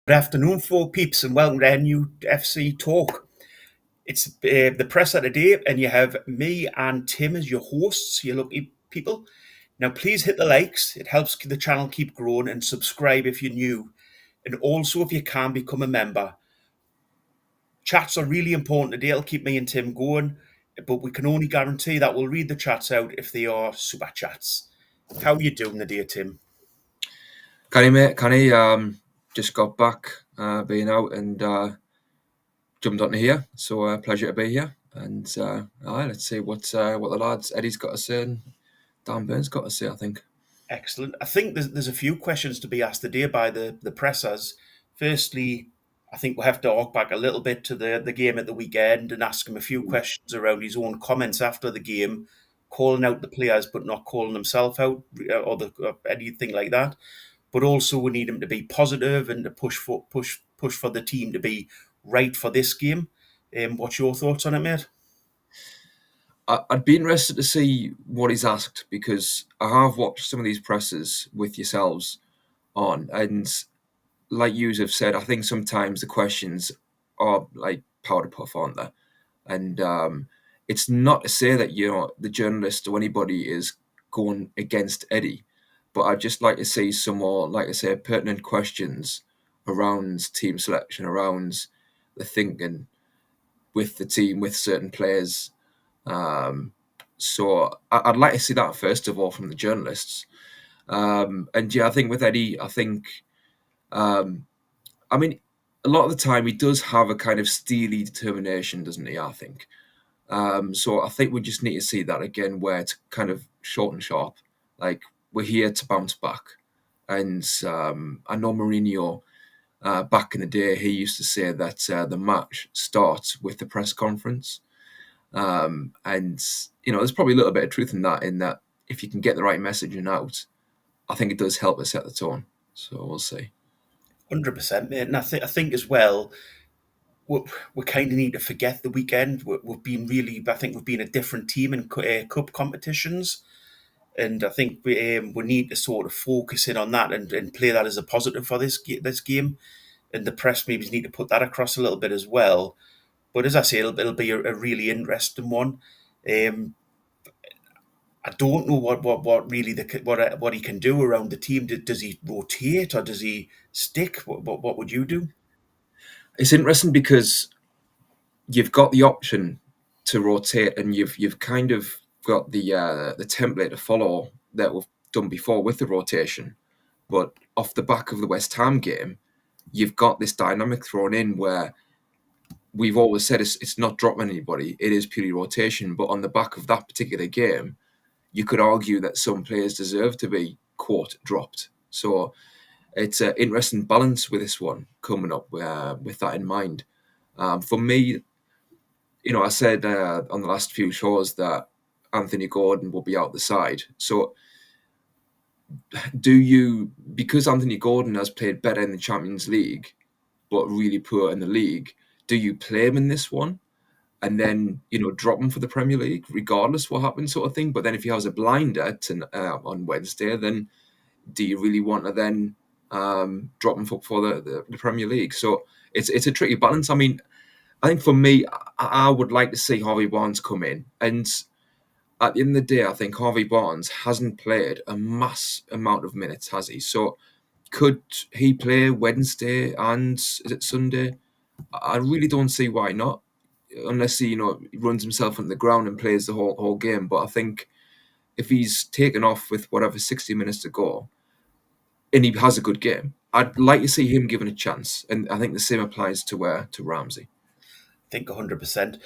Good afternoon, four peeps, and welcome to NUFC Talk. It's the presser today, and you have me and Tim as your hosts, you lucky people. Now, please hit the likes, it helps the channel keep growing, and subscribe if you're new. And also, if you can, become a member. Chats are really important today, it'll keep me and Tim going, but we can only guarantee that we'll read the chats out if they are super chats. How are you doing today, Tim? Canny, mate, canny. Just got back, being out and jumped onto here. So pleasure to be here. And let's see what the lads Eddie's got to say and Dan Burns got to say. I think. Excellent. I think there's a few questions to be asked today by the pressers. Firstly, I think we'll have to walk back a little bit to the game at the weekend and ask him a few questions around his own comments after the game, calling out the players but not calling himself out or anything like that. But also we need him to be positive and to push for the team to be right for this game. What's your thoughts on it, mate? I'd be interested to see what he's asked because I have watched some of these presses with yourselves on, and like you have said, I think sometimes the questions are like powder puff, aren't they? And it's not to say that the journalist or anybody is going against Eddie, but I'd just like to see some more, like I say, pertinent questions around team selection, around the thinking with the team, with certain players. So I'd like to see that first of all from the journalists. And yeah, I think with Eddie, um, I mean, a lot of the time he does have a kind of steely determination, doesn't he? I think. So I think we just need to see that again, where it's kind of short and sharp. Like we're here to bounce back, and I know Mourinho. Back in the day, he used to say that the match starts with the press conference, and there's probably a little bit of truth in that. In that, if you can get the right messaging out, I think it does help us set the tone. So we'll see. 100%, mate. And I think as well, we kind of need to forget the weekend. We've been really, I think we've been a different team in cup competitions, and I think we need to sort of focus in on that and play that as a positive for this game. And the press maybe need to put that across a little bit as well. But as I say, it'll be a really interesting one. Um, I don't know what really what he can do around the team. Does he rotate or does he stick? What would you do? It's interesting because you've got the option to rotate, and you've kind of got the template to follow that we've done before with the rotation. But off the back of the West Ham game, you've got this dynamic thrown in where we've always said it's not dropping anybody; it is purely rotation. But on the back of that particular game, you could argue that some players deserve to be quote dropped. So it's an interesting balance with this one coming up with that in mind. For me, I said on the last few shows that Anthony Gordon will be out the side. So because Anthony Gordon has played better in the Champions League, but really poor in the league, do you play him in this one and then, drop him for the Premier League, regardless what happens sort of thing? But then if he has a blinder on Wednesday, then do you really want to then drop him for the Premier League? So it's a tricky balance. I mean, I think for me, I would like to see Harvey Barnes come in. And at the end of the day, I think Harvey Barnes hasn't played a mass amount of minutes, has he? So could he play Wednesday and is it Sunday? I really don't see why not, unless he runs himself on the ground and plays the whole game. But I think if he's taken off with whatever 60 minutes to go, and he has a good game, I'd like to see him given a chance. And I think the same applies to Ramsey. I think 100%.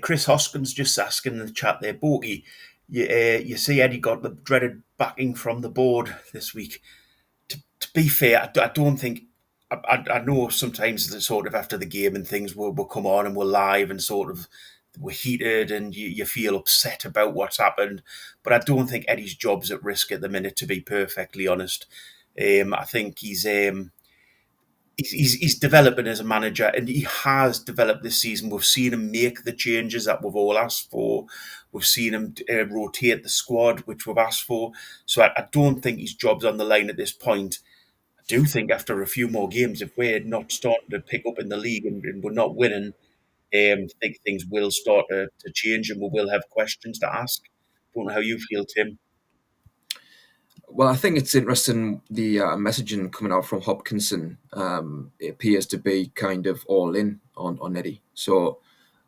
Chris Hoskins just asking in the chat there, Borky, you see Eddie got the dreaded backing from the board this week. To be fair, I don't think. I know sometimes the sort of after the game and things will come on and we're live and sort of we're heated and you feel upset about what's happened, but I don't think Eddie's job's at risk at the minute. To be perfectly honest, I think he's developing as a manager, and he has developed this season. We've seen him make the changes that we've all asked for. We've seen him rotate the squad, which we've asked for. So I don't think his job's on the line at this point. do think after a few more games, if we're not starting to pick up in the league and we're not winning, I think things will start to change and we will have questions to ask. Don't know how you feel, Tim. Well, I think it's interesting the messaging coming out from Hopkinson. It appears to be kind of all in on Eddie. So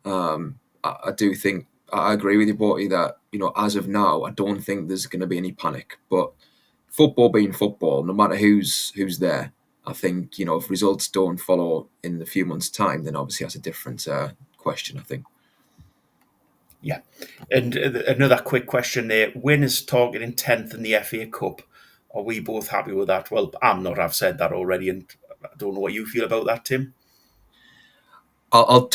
I do think I agree with you, Borty, that as of now, I don't think there's going to be any panic. But football being football, no matter who's there, I think if results don't follow in a few months' time, then obviously that's a different question. I think. Yeah. And another quick question there. Win is targeting 10th in the FA Cup. Are we both happy with that? Well, I'm not. I've said that already, and I don't know what you feel about that, Tim. I've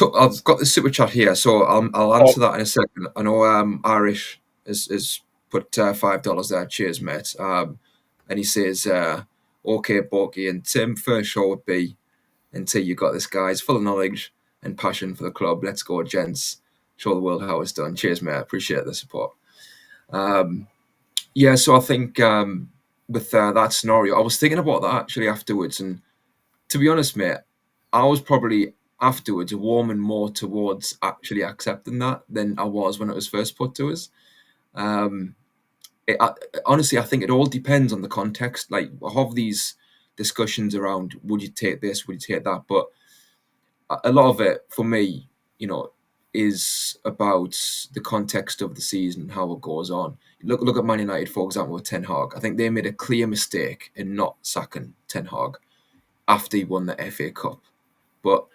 got the super chat here, so I'll Oh, answer that in a second. I know Irish is put $5 there. Cheers, mate. And he says, "Okay, Borky and Tim, first show would be until you got this guy's full of knowledge and passion for the club. Let's go, gents. Show the world how it's done. Cheers, mate. I appreciate the support." Yeah, so I think with that scenario, I was thinking about that actually afterwards, and to be honest, mate, I was probably afterwards warming more towards actually accepting that than I was when it was first put to us. Um, Honestly, I think it all depends on the context. Like, I have these discussions around would you take this, would you take that, but a lot of it for me, is about the context of the season, how it goes on. Look at Man United, for example, with Ten Hag. I think they made a clear mistake in not sacking Ten Hag after he won the FA Cup. But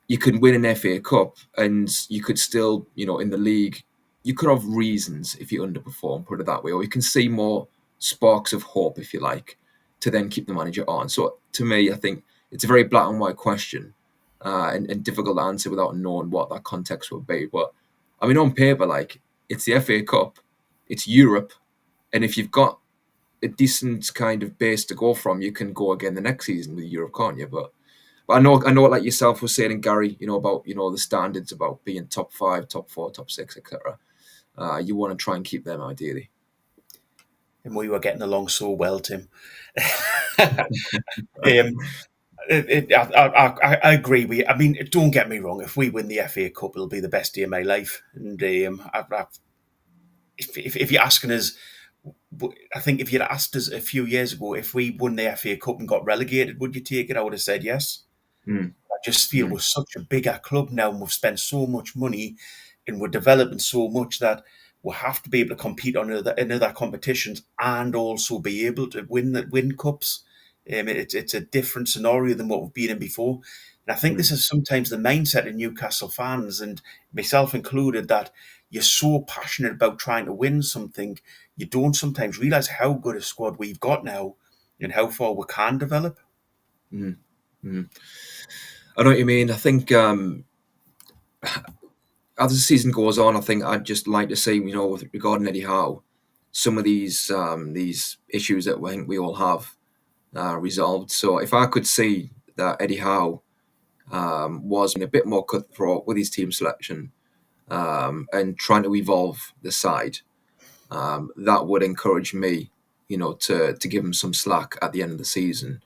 you could win an FA Cup and you could still, in the league, you could have reasons if you underperform, put it that way, or you can see more sparks of hope, if you like, to then keep the manager on. So to me, I think it's a very black and white question and difficult to answer without knowing what that context would be. But I mean, on paper, like, it's the FA Cup, it's Europe, and if you've got a decent kind of base to go from, you can go again the next season with Europe, can't you? But I know, like yourself was saying, Gary, about the standards about being top 5, top 4, top 6, etc. You want to try and keep them ideally. and we were getting along so well, Tim. um, I agree with you. I mean, don't get me wrong. If we win the FA Cup, it'll be the best day of my life. And if you're asking us, I think if you'd asked us a few years ago if we won the FA Cup and got relegated, would you take it? I would have said yes. Mm, I just feel mm, we're such a bigger club now and we've spent so much money and we're developing so much that we'll have to be able to compete on in other competitions and also be able to win cups. It's a different scenario than what we've been in before. And I think this mm, is sometimes the mindset of Newcastle fans, and myself included, that you're so passionate about trying to win something, you don't sometimes realise how good a squad we've got now and how far we can develop. mm, mm. I know what you mean. I think as the season goes on, I think I'd just like to see, with regarding Eddie Howe, some of these issues that I think we all have resolved. So if I could see that Eddie Howe was a bit more cutthroat with his team selection and trying to evolve the side, that would encourage me, to give him some slack at the end of the season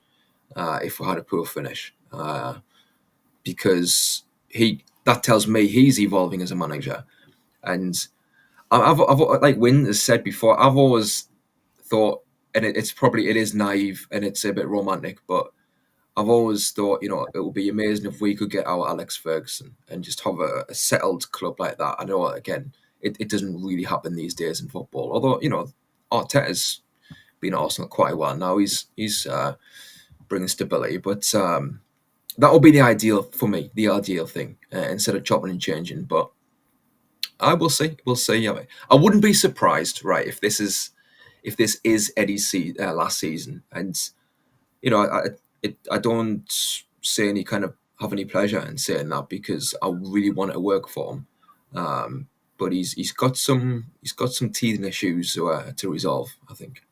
if we had a poor finish, because that tells me he's evolving as a manager. And I've like Wynn has said before, I've always thought, and it is naive and it's a bit romantic, but I've always thought, it would be amazing if we could get our Alex Ferguson and just have a settled club like that. I know, again, it doesn't really happen these days in football. Although, Arteta's been at Arsenal quite a while now. He's bringing stability, but that would be the ideal for me, the ideal thing, instead of chopping and changing. But I will see. We'll see. I wouldn't be surprised, right, if this is Eddie's last season, and I don't say any kind of have any pleasure in saying that because I really want it to work for him. But he's got some teething issues to resolve, I think.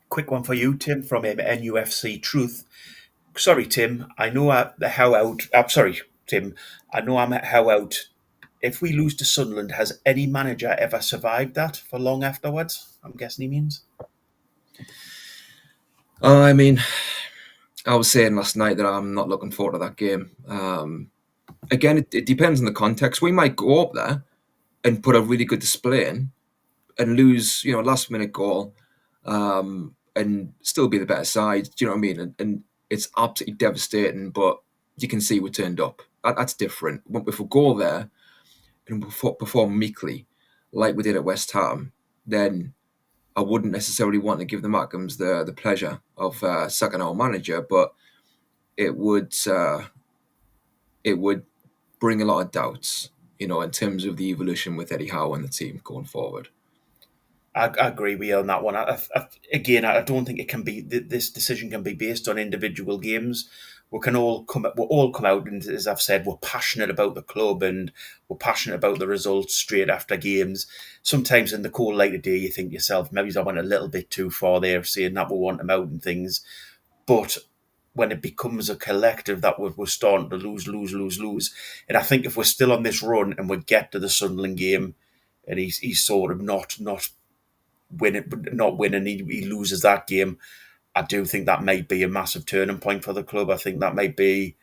Quick one for you, Tim, from NUFC Truth. Sorry, Tim. I know the how out. I'm sorry, Tim. I know I'm at how out. If we lose to Sunderland, has any manager ever survived that for long afterwards? I'm guessing he means. I mean, I was saying last night that I'm not looking forward to that game. Again, it depends on the context. We might go up there and put a really good display in and lose, last minute goal, and still be the better side. Do you know what I mean? And it's absolutely devastating, but you can see we turned up. That's different. If we go there and perform meekly, like we did at West Ham, then I wouldn't necessarily want to give the Mackems the pleasure of sacking our manager, but it would it would bring a lot of doubts, in terms of the evolution with Eddie Howe and the team going forward. I agree with you on that one. Again, I don't think it can be. This decision can be based on individual games. We'll all come out, and as I've said, we're passionate about the club and we're passionate about the results straight after games. Sometimes in the cold light of day, you think to yourself, maybe I went a little bit too far there, saying that we want them out and things. But when it becomes a collective that we're starting to lose, and I think if we're still on this run and we get to the Sunderland game, and he's sort of not winning, he loses that game. I do think that may be a massive turning point for the club. I think that may be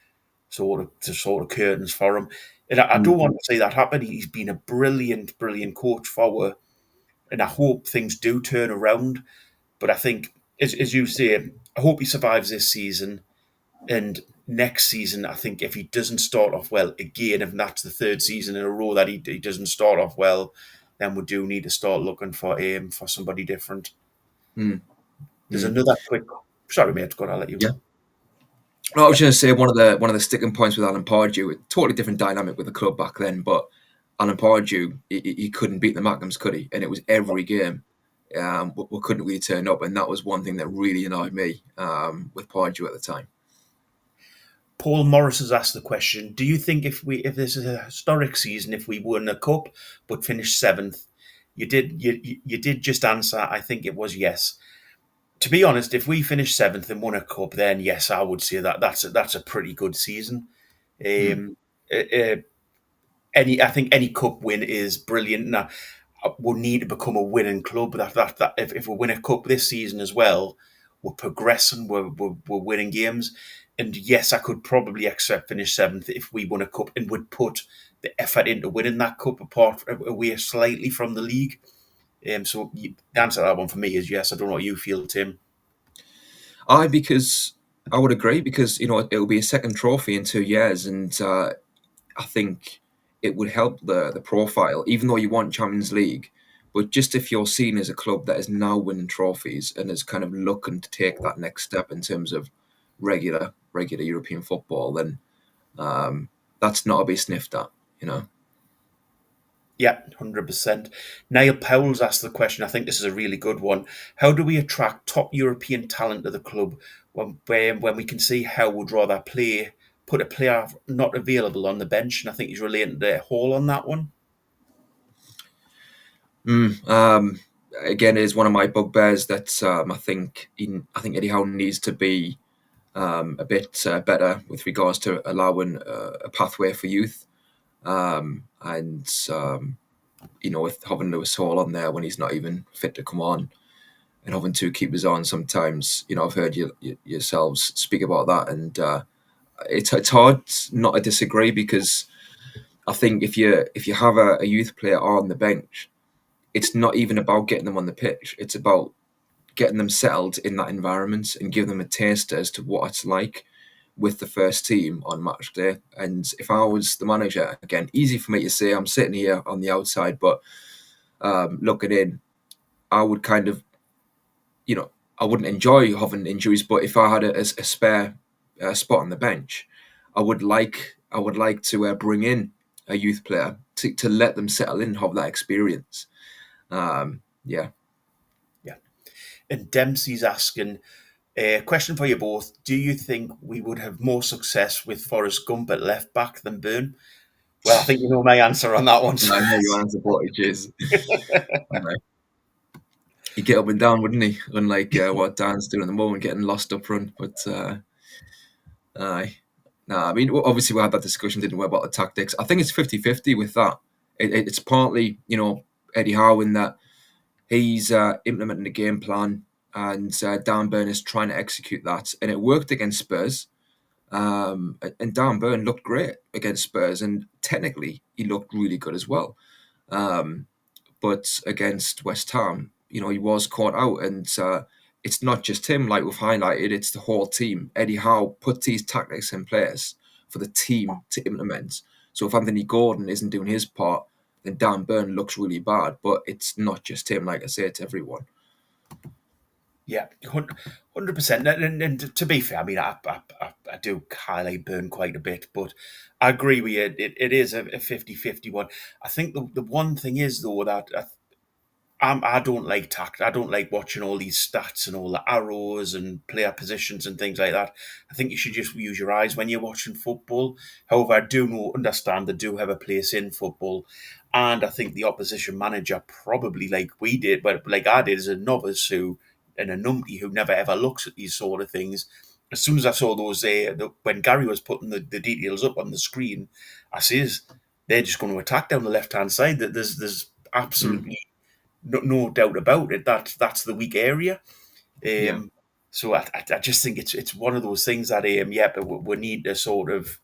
sort of curtains for him. And I don't want to see that happen. He's been a brilliant coach forward, and I hope things do turn around. But I think, as you say, I hope he survives this season. And next season, I think if he doesn't start off well again, if that's the third season in a row that he doesn't start off well, then we do need to start looking for somebody different. Mm. There's Mm. another quick. Sorry, mate. God, I'll let you. Yeah. I was going to say one of the sticking points with Alan Pardew, a totally different dynamic with the club back then, but Alan Pardew, he couldn't beat the Mackems, could he? And it was every game. We couldn't really turn up, and that was one thing that really annoyed me with Pardew at the time. Paul Morris has asked the question: do you think if this is a historic season, if we won a cup but finished seventh? You did just answer. I think it was yes. To be honest, if we finish seventh and won a cup, then yes, I would say that's a pretty good season. Mm. Um, uh, uh, I think any cup win is brilliant. Now, we'll need to become a winning club. That if we win a cup this season as well, we're progressing. We're winning games. And yes, I could probably accept finish seventh if we won a cup and would put the effort into winning that cup apart away slightly from the league. So the answer to that one for me is yes. I don't know what you feel, Tim. Because I would agree, because it'll be a second trophy in 2 years, and I think it would help the profile, even though you want Champions League. But just if you're seen as a club that is now winning trophies and is kind of looking to take that next step in terms of regular European football, then that's not to be sniffed at. Yeah, 100%. Niall Powell's asked the question. I think this is a really good one. How do we attract top European talent to the club when we can see how would rather put a player not available on the bench? And I think he's relating to Hall on that one. Again, it is one of my bugbears that I think Eddie Howe needs to be a bit better with regards to allowing a pathway for youth, and with having Lewis Hall on there when he's not even fit to come on, and having two keepers on sometimes. I've heard yourselves speak about that, and it's hard not to disagree, because I think if you have a youth player on the bench, it's not even about getting them on the pitch. It's about getting them settled in that environment and give them a taste as to what it's like with the first team on match day. And if I was the manager, again, easy for me to say, I'm sitting here on the outside, but looking in, I would kind of, I wouldn't enjoy having injuries, but if I had a spare spot on the bench, I would like to bring in a youth player to let them settle in and have that experience. Yeah. Yeah. And Dempsey's asking a question for you both. Do you think we would have more success with Forrest Gump at left back than Byrne? Well, I think you know my answer on that one. I know your answer, but it is. He'd get up and down, wouldn't he? Unlike what Dan's doing at the moment, getting lost up front. But aye. I mean, obviously we had that discussion, didn't we, about the tactics. I think it's 50-50 with that. It's partly, Eddie Howe, in that he's implementing the game plan and Dan Burn is trying to execute that, and it worked against Spurs. And Dan Burn looked great against Spurs, and technically he looked really good as well. Um, but against West Ham, he was caught out, and it's not just him, like we've highlighted, it's the whole team. Eddie Howe put these tactics in place for the team to implement. So if Anthony Gordon isn't doing his part, then Dan Burn looks really bad. But it's not just him, like I say, it's everyone. Yeah, 100%. And to be fair, I mean, I do highlight Burn quite a bit, but I agree with you. It is a 50-50 one. I think the one thing is, though, that I don't like tact. I don't like watching all these stats and all the arrows and player positions and things like that. I think you should just use your eyes when you're watching football. However, I understand they do have a place in football, and I think the opposition manager probably, like we did, but like I did as a novice and a numpty who never ever looks at these sort of things. As soon as I saw those, when Gary was putting the details up on the screen, I says they're just going to attack down the left hand side. That there's Mm, absolutely no doubt about it. That's the weak area. yeah, So I just think it's one of those things that yeah, but we need to sort of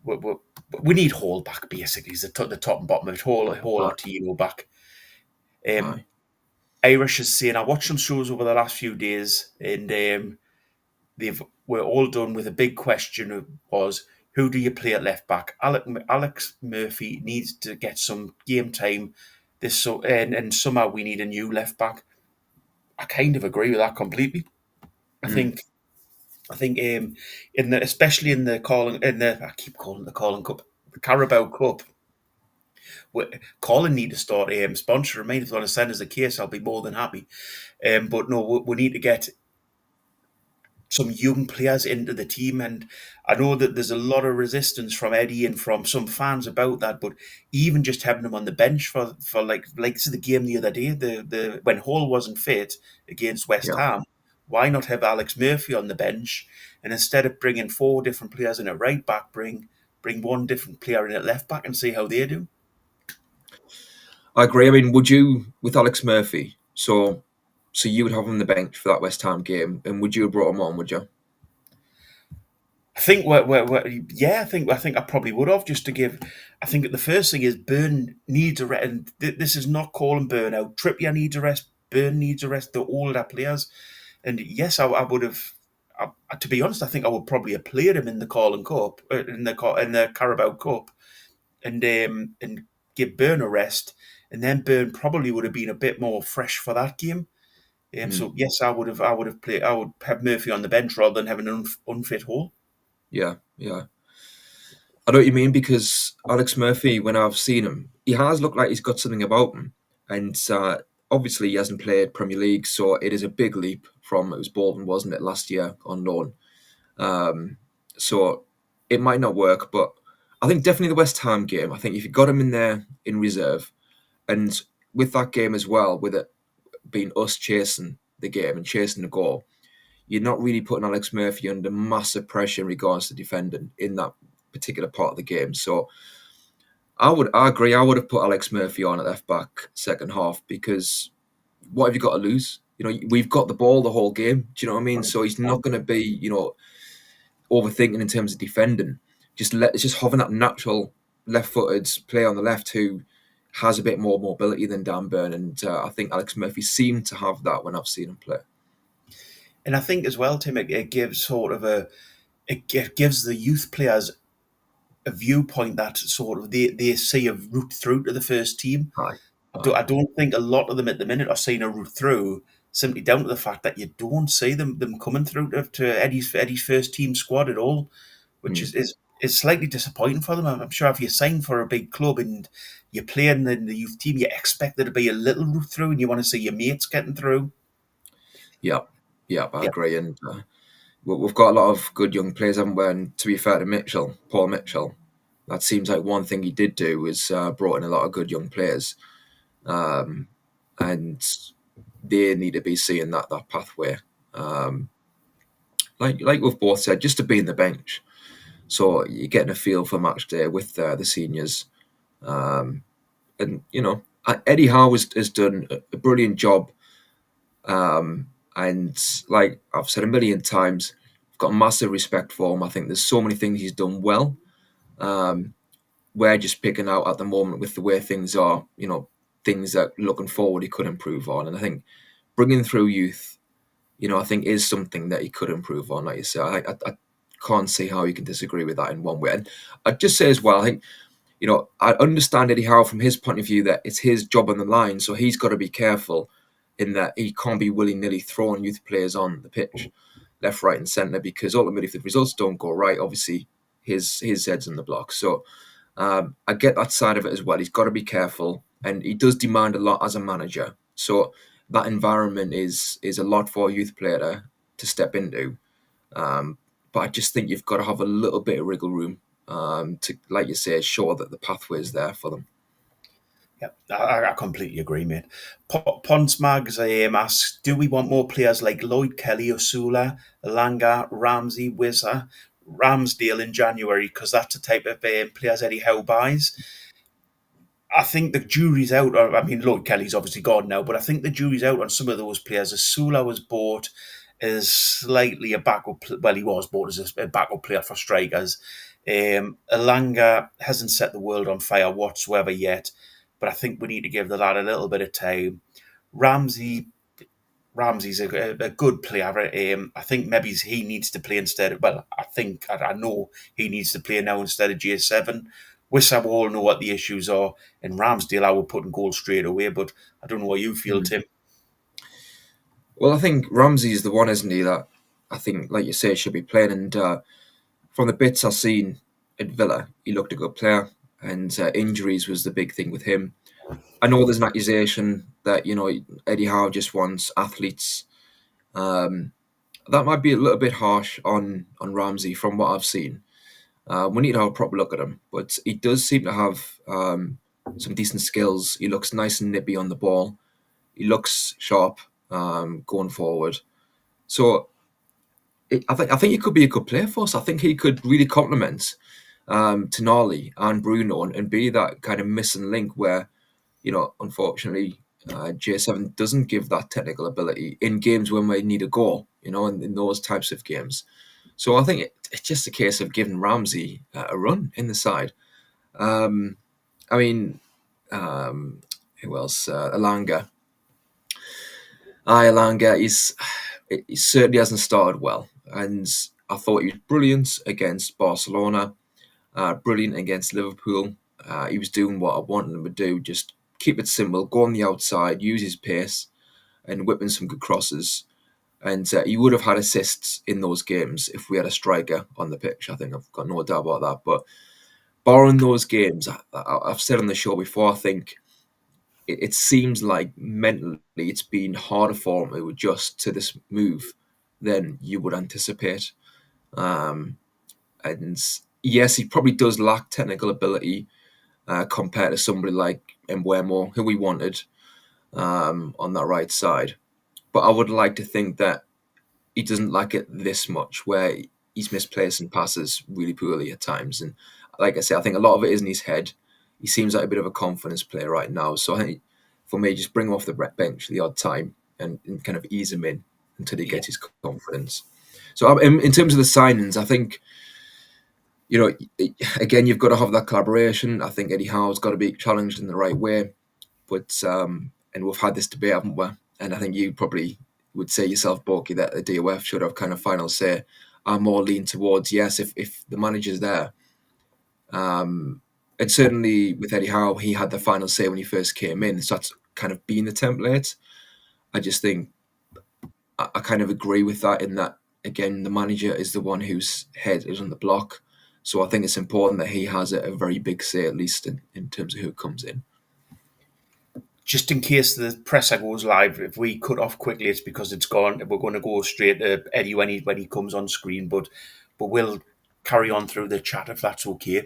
we, we, we need Hall back basically. Is the top and bottom of it. Hall or aye, Tino back. Um, aye, Irish is saying I watched some shows over the last few days, and we're all done with a big question was who do you play at left back? Alex Murphy needs to get some game time. And somehow we need a new left back. I kind of agree with that completely. I mm, think I think in the especially in the calling in the I keep calling it the calling cup, the Carabao Cup. Colin need to start sponsoring me. If they want to send us a case, I'll be more than happy. But no, we need to get some young players into the team, and I know that there's a lot of resistance from Eddie and from some fans about that. But even just having them on the bench for like the game the other day, the when Hall wasn't fit against West yeah. Ham, why not have Alex Murphy on the bench, and instead of bringing four different players in at right back, bring one different player in at left back and see how they do. I agree. I mean, would you with Alex Murphy? So you would have him on the bench for that West Ham game, and would you have brought him on? Would you? I think yeah, I think I probably would have just to give. I think the first thing is Burn needs a rest. And this is not calling Burn out. Trippier needs a rest. Burn needs a rest. They're all our players, and yes, I would have. To be honest, I think I would probably have played him in the Carling Cup, in the Carabao Cup, and give Burn a rest, and then Burn probably would have been a bit more fresh for that game. Mm, So yes, I would have played. I would have Murphy on the bench rather than having an unfit Hall. yeah, yeah. I know what you mean because Alex Murphy, when I've seen him, he has looked like he's got something about him, and obviously he hasn't played Premier League, so it is a big leap from it was Bolton, wasn't it, last year on loan. Um, so it might not work, but I think definitely the West Ham game. I think if you got him in there in reserve, and with that game as well, with it being us chasing the game and chasing the goal, you're not really putting Alex Murphy under massive pressure in regards to defending in that particular part of the game. So I agree. I would have put Alex Murphy on at left back second half because what have you got to lose? We've got the ball the whole game. Do you know what I mean? So he's not going to be, overthinking in terms of defending. Just having that natural left-footed player on the left who has a bit more mobility than Dan Burn, and I think Alex Murphy seemed to have that when I've seen him play. And I think as well, Tim, it gives sort of it gives the youth players a viewpoint that sort of they see a route through to the first team. Aye, I aye, don't think a lot of them at the minute are seeing a route through simply down to the fact that you don't see them coming through to Eddie's first team squad at all, which mm, is slightly disappointing for them. I'm sure if you sign for a big club and you're playing in the youth team, you expect there to be a little route through, and you want to see your mates getting through. yeah, yeah, I Yeah, agree. And we've got a lot of good young players, haven't we? And to be fair to Paul Mitchell, that seems like one thing he did do was brought in a lot of good young players, um, and they need to be seeing that pathway. Um, like we've both said, just to be in the bench, so you're getting a feel for match day with the seniors, um, and Eddie Howe has done a brilliant job And like I've said a million times, I've got massive respect for him. I think there's so many things he's done well. Um, we're just picking out at the moment with the way things are, things that looking forward he could improve on. And I think bringing through youth, I think is something that he could improve on. Like you say, I can't see how you can disagree with that in one way. And I'd just say as well, I think, I understand Eddie Howe from his point of view that it's his job on the line, so he's got to be careful in that he can't be willy-nilly throwing youth players on the pitch, left, right, and centre, because ultimately, if the results don't go right, obviously his head's in the block. So I get that side of it as well. He's got to be careful, and he does demand a lot as a manager. So that environment is a lot for a youth player to step into. Um, but I just think you've got to have a little bit of wriggle room to, like you say, ensure that the pathway is there for them. Yeah, I completely agree, mate. Ponce Mags asks, do we want more players like Lloyd Kelly, Osula, Alanga, Ramsey, Wizza, Ramsdale in January? Because that's the type of players Eddie Howe buys. I think the jury's out. I mean, Lloyd Kelly's obviously gone now, but I think the jury's out on some of those players. Asula was bought as slightly a backup. Well, he was bought as a backup player for strikers. Alanga hasn't set the world on fire whatsoever yet, but I think we need to give the lad a little bit of time. Ramsey Ramsey's a good player. I think maybe he needs to play instead. Well, I know he needs to play now instead of J7. Wissa will all know what the issues are, and Ramsdale I would put in goal straight away. But I don't know what you feel, Mm. Tim. Well, I think Ramsey's the one, isn't he, that I think, like you say, should be playing. And from the bits I've seen at Villa, he looked a good player, and injuries was the big thing with him. I know there's an accusation that Eddie Howe just wants athletes. Um, that might be a little bit harsh on Ramsey from what I've seen. We need to have a proper look at him, but he does seem to have some decent skills. He looks nice and nippy on the ball. He looks sharp going forward. So I think he could be a good player for us. I think he could really complement Tonali and Bruno and be that kind of missing link where unfortunately, J7 doesn't give that technical ability in games when we need a goal, in those types of games. So I think it's just a case of giving Ramsey a run in the side. Um, I mean, who else? Alanga. Alanga, he certainly hasn't started well. And I thought he was brilliant against Barcelona, brilliant against Liverpool. He was doing what I wanted him to do, just keep it simple, go on the outside, use his pace, and whip in some good crosses. And he would have had assists in those games if we had a striker on the pitch. I think I've got no doubt about that. But barring those games, I've said on the show before, I think it seems like mentally it's been harder for him to adjust to this move than you would anticipate. Um, and yes, he probably does lack technical ability compared to somebody like Mbeumo, who we wanted on that right side. But I would like to think that he doesn't like it this much, where he's misplacing passes really poorly at times. And like I say, I think a lot of it is in his head. He seems like a bit of a confidence player right now. So I think for me, just bring him off the bench the odd time and kind of ease him in until he Yeah, gets his confidence. So in terms of the signings, I think again, you've got to have that collaboration. I think Eddie Howe's got to be challenged in the right way. But and we've had this debate, haven't we? And I think you probably would say yourself, Borky, that the DOF should have kind of final say. I'm more lean towards yes, if the manager's there. And certainly with Eddie Howe, he had the final say when he first came in. So that's kind of been the template. I just think I kind of agree with that in that, again, the manager is the one whose head is on the block. So I think it's important that he has a very big say, at least in terms of who comes in. just in case the presser goes live, if we cut off quickly, it's because it's gone. We're going to go straight to Eddie when he comes on screen, but we'll carry on through the chat if that's okay.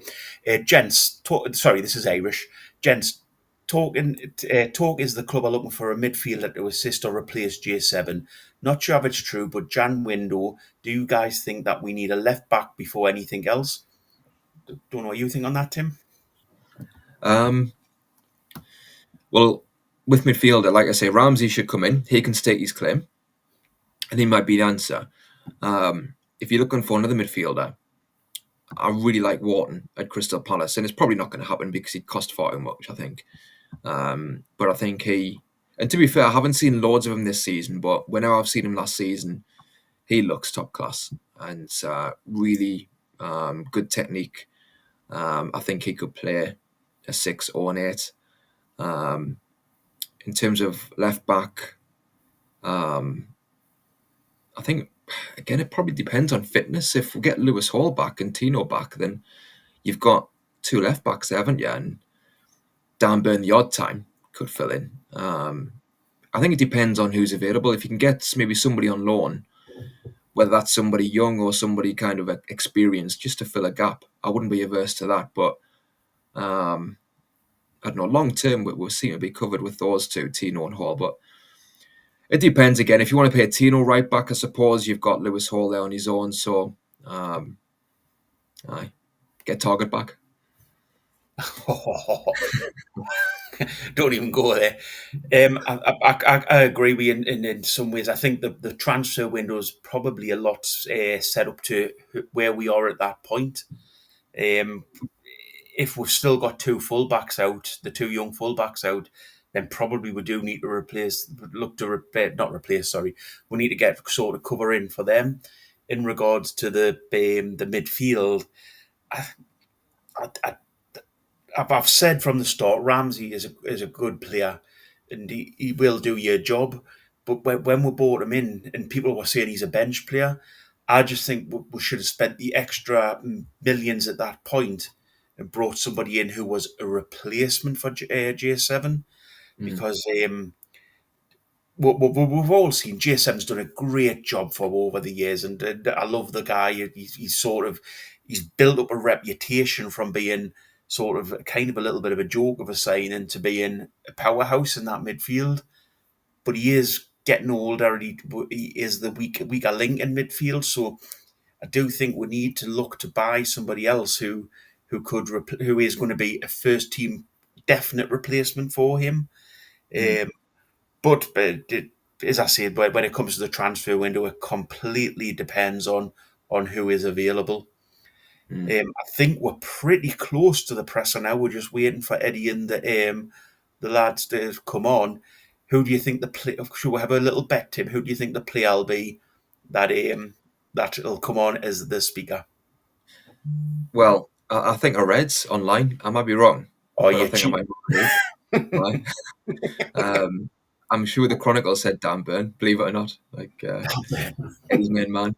Gents, sorry, this is Irish. Gents, talk is the club are looking for a midfielder to assist or replace J7. Not sure if it's true, but Jan window. Do you guys think that we need a left back before anything else? Don't know what you think on that, Tim. Um, well, with midfielder, like I say, Ramsey should come in. He can state his claim. I think might be the answer. If you're looking for another midfielder, I really like Wharton at Crystal Palace, and it's probably not going to happen because he'd cost far too much, I think. But I think and to be fair, I haven't seen loads of him this season, but whenever I've seen him last season, he looks top class and really good technique. I think he could play a 6 or an 8. In terms of left back, um, I think again it probably depends on fitness. If we get Lewis Hall back and Tino back, then you've got 2 left backs there, haven't you? And Dan Burn the odd time could fill in. I think it depends on who's available. If you can get maybe somebody on loan, whether that's somebody young or somebody kind of experienced, just to fill a gap, I wouldn't be averse to that. But I don't know, long term, we'll seem to be covered with those two, Tino and Hall. But it depends again. If you want to play Tino right back, I suppose you've got Lewis Hall there on his own. So, aye, get Target back. Don't even go there. I agree with you in some ways. I think the transfer window is probably a lot set up to where we are at that point. If we've still got 2 fullbacks out, the 2 young fullbacks out, then probably we do need to not replace, sorry. We need to get sort of cover in for them. In regards to the midfield, I, I've said from the start, Ramsey is a good player, and he will do your job. But when we brought him in, and people were saying he's a bench player, I just think we should have spent the extra millions at that point and brought somebody in who was a replacement for J7, because we've all seen J7's done a great job for over the years, and I love the guy. He's built up a reputation from being sort of kind of a little bit of a joke of a signing to being a powerhouse in that midfield. But he is getting older, and he is the weaker link in midfield. So I do think we need to look to buy somebody else who is going to be a first team definite replacement for him. But as I said, when it comes to the transfer window, it completely depends on who is available. I think we're pretty close to the presser now. We're just waiting for Eddie and the lads to come on. Who do you think the play? Should we have a little bet, Tim? Who do you think the player will be that will come on as the speaker? Well, I think I read online. I might be wrong, Oh, but I you think I cheap. might be right. I'm sure the Chronicle said Dan Burn, believe it or not, like Eddie's main man.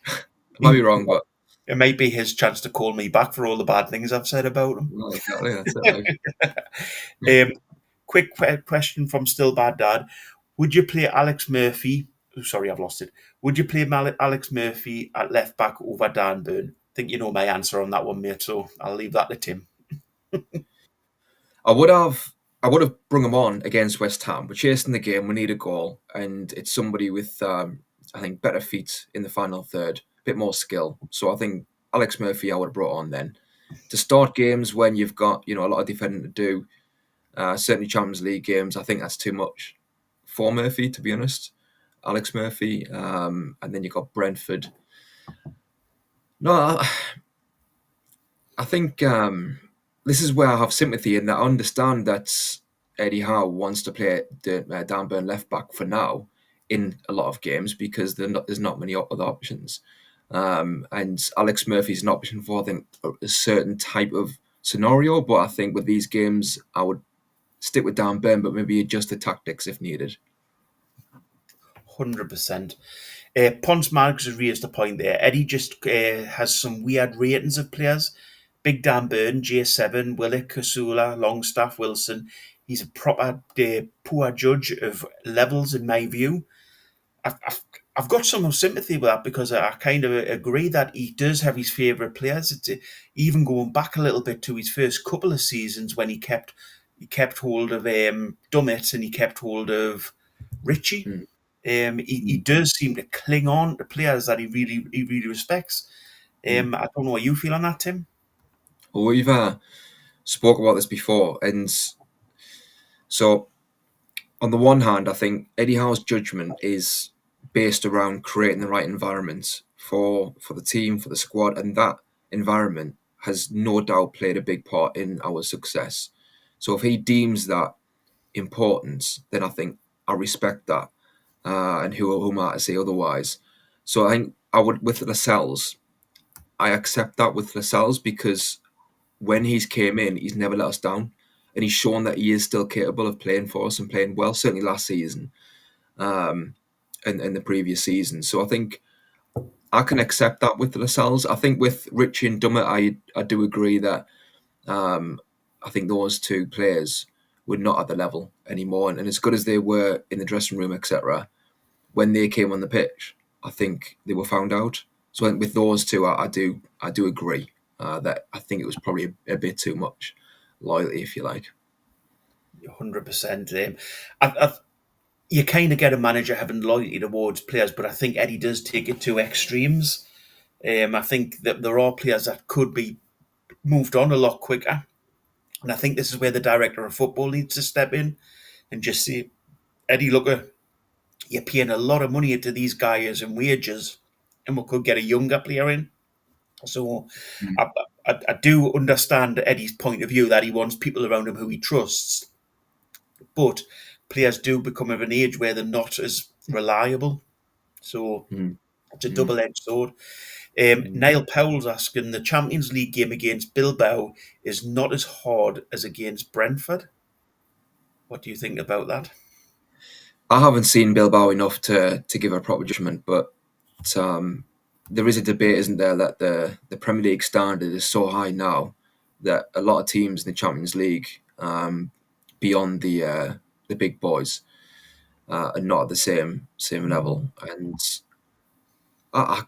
I might be wrong, but It might be his chance to call me back for all the bad things I've said about him. well, exactly that's it. Like, Um, quick question from Still Bad Dad. Would you play Alex Murphy? Oh, sorry, I've lost it. Would you play Alex Murphy at left back over Dan Burn? I think you know my answer on that one, mate, so I'll leave that to Tim. I would have brung him on against West Ham. We're chasing the game. We need a goal, and it's somebody with I think better feet in the final third, a bit more skill. So I think Alex Murphy I would have brought on then to start games when you've got a lot of defending to do. Certainly Champions League games, I think that's too much for Murphy, to be honest. Alex Murphy, and then you've got Brentford. No, I think this is where I have sympathy and I understand that Eddie Howe wants to play Dan Burn left back for now in a lot of games because there's not many other options. And Alex Murphy's an option for, I think, a certain type of scenario. But I think with these games, I would stick with Dan Burn, but maybe adjust the tactics if needed. 100%. Ponce Marks has raised a point there. Eddie just has some weird ratings of players. Big Dan Burn, J7, Willock, Kasula, Longstaff, Wilson. He's a proper poor judge of levels, in my view. I've got some sympathy with that because I kind of agree that he does have his favourite players. It's even going back a little bit to his first couple of seasons when he kept hold of Dummett and he kept hold of Richie. He does seem to cling on to players that he really respects. I don't know what you feel on that, Tim. Well, we've spoke about this before, and so on the one hand, I think Eddie Howe's judgment is based around creating the right environment for the team, for the squad, and that environment has no doubt played a big part in our success. So if he deems that importance, then I think I respect that. And who am I to say otherwise? So I think I would with Lascelles, I accept that with Lascelles because when he's came in, he's never let us down, and he's shown that he is still capable of playing for us and playing well. Certainly last season, um, and the previous season. So I think I can accept that with Lascelles. I think with Richie and Dummett, I do agree that um, I think those two players were not at the level anymore, and as good as they were in the dressing room, etc. When they came on the pitch, I think they were found out. So I think with those two, I do agree that I think it was probably a bit too much loyalty, if you like. 100%. You kind of get a manager having loyalty towards players, but I think Eddie does take it to extremes. I think that there are players that could be moved on a lot quicker. And I think this is where the director of football needs to step in and just say, Eddie, look, you're paying a lot of money into these guys and wages, and we could get a younger player in. So Mm. I do understand Eddie's point of view that he wants people around him who he trusts, but players do become of an age where they're not as reliable. So Mm. it's a Mm. double-edged sword. Mm. Niall Powell's asking, the Champions League game against Bilbao is not as hard as against Brentford. What do you think about that? I haven't seen Bilbao enough to give a proper judgment, but um, there is a debate, isn't there, that the Premier League standard is so high now that a lot of teams in the Champions League, beyond the big boys, are not at the same level. And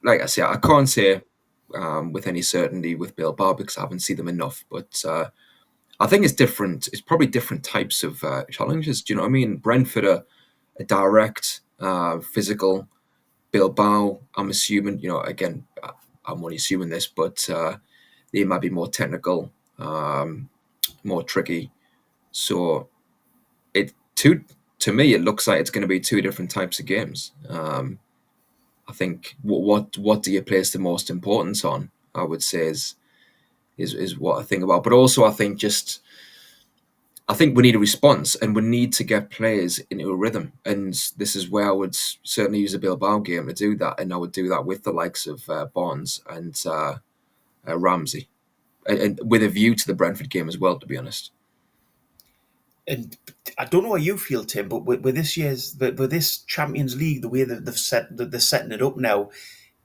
like I say, I can't say with any certainty with Bilbao because I haven't seen them enough, but. I think it's different. It's probably different types of challenges. Do you know what I mean? Brentford are a direct, physical. Bilbao, I'm assuming, again, I'm only assuming this, but they might be more technical, more tricky. So it two to me, it looks like it's going to be two different types of games. I think what do you place the most importance on? I would say is what I think about. But also, I think we need a response and we need to get players into a rhythm. And this is where I would certainly use a Bilbao game to do that. And I would do that with the likes of Barnes and Ramsey, and with a view to the Brentford game as well, to be honest. And I don't know how you feel, Tim, but with this Champions League, the way that they're setting it up now,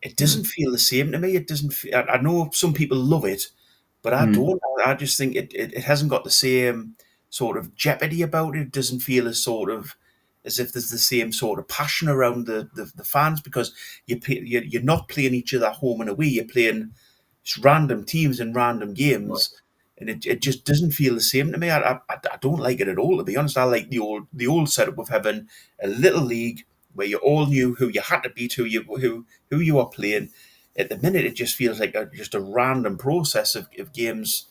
it Mm. doesn't feel the same to me. It doesn't. I know some people love it, but I Mm. don't. I just think it hasn't got the same sort of jeopardy about it. It doesn't feel as if there's the same sort of passion around the fans because you're not playing each other home and away. You're playing just random teams and random Right. games, and it just doesn't feel the same to me. I don't like it at all, to be honest. I like the old setup of having a little league where you all knew who you had to beat, who you are playing. At the minute, it just feels like just a random process of games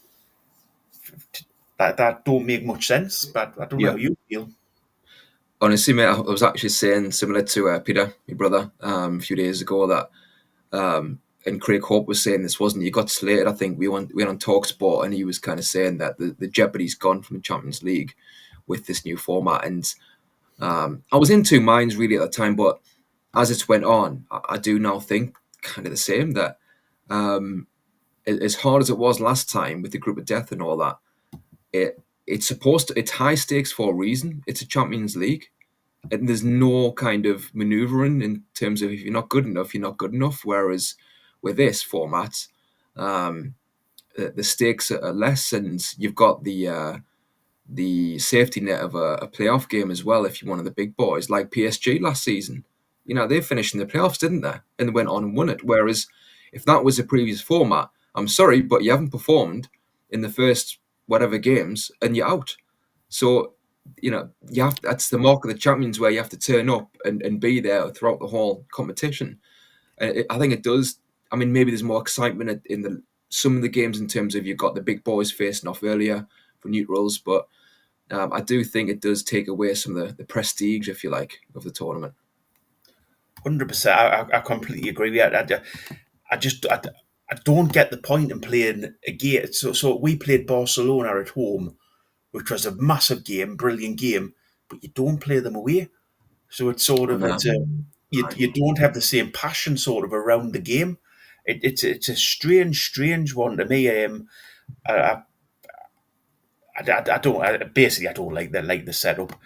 that don't make much sense. But I don't know Yeah. how you feel. Honestly, mate, I was actually saying similar to Peter, my brother, a few days ago that and Craig Hope was saying this wasn't. You got slated. I think we went on Talksport, and he was kind of saying that the jeopardy's gone from the Champions League with this new format. And I was in two minds really at the time, but as it's went on, I do now think kind of the same that as hard as it was last time with the group of death and all that, it's high stakes for a reason. It's a Champions League, and there's no kind of manoeuvring in terms of if you're not good enough, you're not good enough. Whereas with this format, um, the stakes are less, and you've got the safety net of a playoff game as well. If you're one of the big boys, like PSG last season, they finished in the playoffs, didn't they? And they went on and won it. Whereas if that was a previous format, I'm sorry, but you haven't performed in the first whatever games, and you're out. So that's the mark of the champions where you have to turn up and be there throughout the whole competition. And I think it does. I mean, maybe there's more excitement in some of the games in terms of you've got the big boys facing off earlier for neutrals, but I do think it does take away some of the prestige, if you like, of the tournament. 100%. I completely agree with you. I don't get the point in playing a game. So we played Barcelona at home, which was a massive game, brilliant game, but you don't play them away. So it's sort I of know. you don't have the same passion sort of around the game. It's a strange one to me. I, I don't basically I don't like the setup.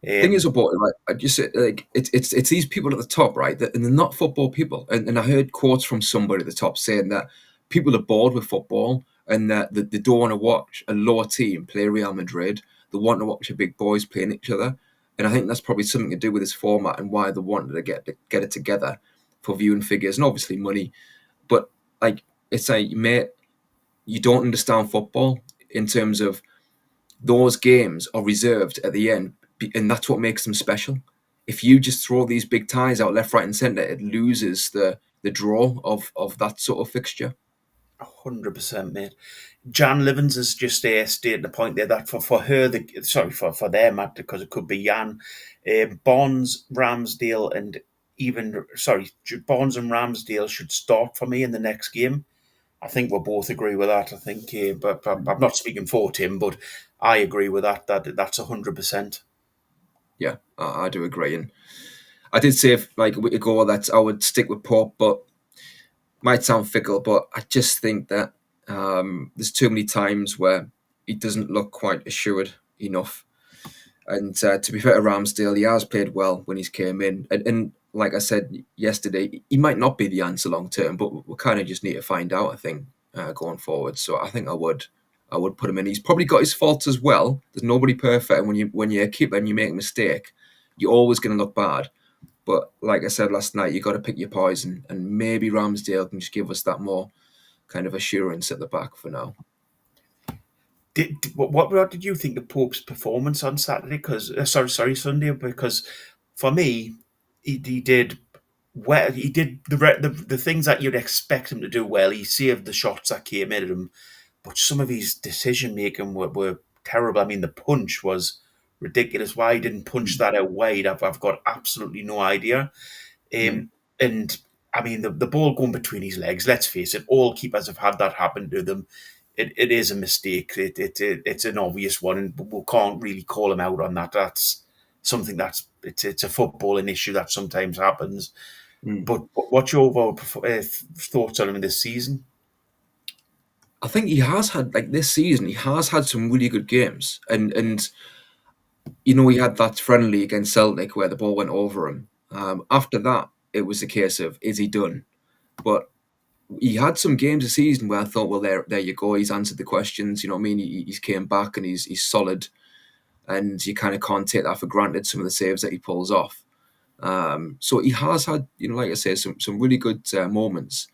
Thing is Um, about it, right? I just like it's these people at the top, right? That, and they're not football people. And I heard quotes from somebody at the top saying that people are bored with football and that they don't want to watch a lower team play Real Madrid. They want to watch the big boys playing each other. And I think that's probably something to do with this format and why they wanted to get it together for viewing figures and obviously money. But like it's like, mate, you don't understand football in terms of those games are reserved at the end, and that's what makes them special. If you just throw these big ties out left, right, and centre, it loses the draw of that sort of fixture. 100%, mate. Jan Livens has just stated the point there that for her, for them, because it could be Jan, Bonds, Ramsdale, and even, Bonds and Ramsdale should start for me in the next game. I think we'll both agree with that. I think, but I'm not speaking for Tim, but I agree with that. That's 100%. Yeah, I do agree. And I did say like a week ago that I would stick with Pope, but might sound fickle, but I just think that there's too many times where he doesn't look quite assured enough. And to be fair to Ramsdale, he has played well when he's came in. And like I said yesterday, he might not be the answer long term, but we kind of just need to find out, I think, going forward. So I think I would put him in. He's probably got his faults as well. There's nobody perfect, and when you're a keeper and you make a mistake, you're always going to look bad. But like I said last night, you got to pick your poison, and maybe Ramsdale can just give us that more kind of assurance at the back for now. What did you think of Pope's performance on Saturday? Because sorry, Sunday. Because for me, he did well. He did the things that you'd expect him to do well. He saved the shots that came in at him, but some of his decision making were terrible. I mean, the punch was ridiculous. Why he didn't punch that out wide, I've got absolutely no idea. Mm, And I mean, the ball going between his legs, let's face it, all keepers have had that happen to them. It is a mistake. It's an obvious one, and we can't really call him out on that. That's something it's a footballing issue that sometimes happens. mm. But what's your overall thoughts on him this season? I think he has had like this season. He has had some really good games, and he had that friendly against Celtic where the ball went over him. After that, it was a case of is he done? But he had some games this season where I thought, well, there you go. He's answered the questions. You know what I mean? He's came back and he's solid, and you kind of can't take that for granted. Some of the saves that he pulls off. So he has had, like I say, some really good moments.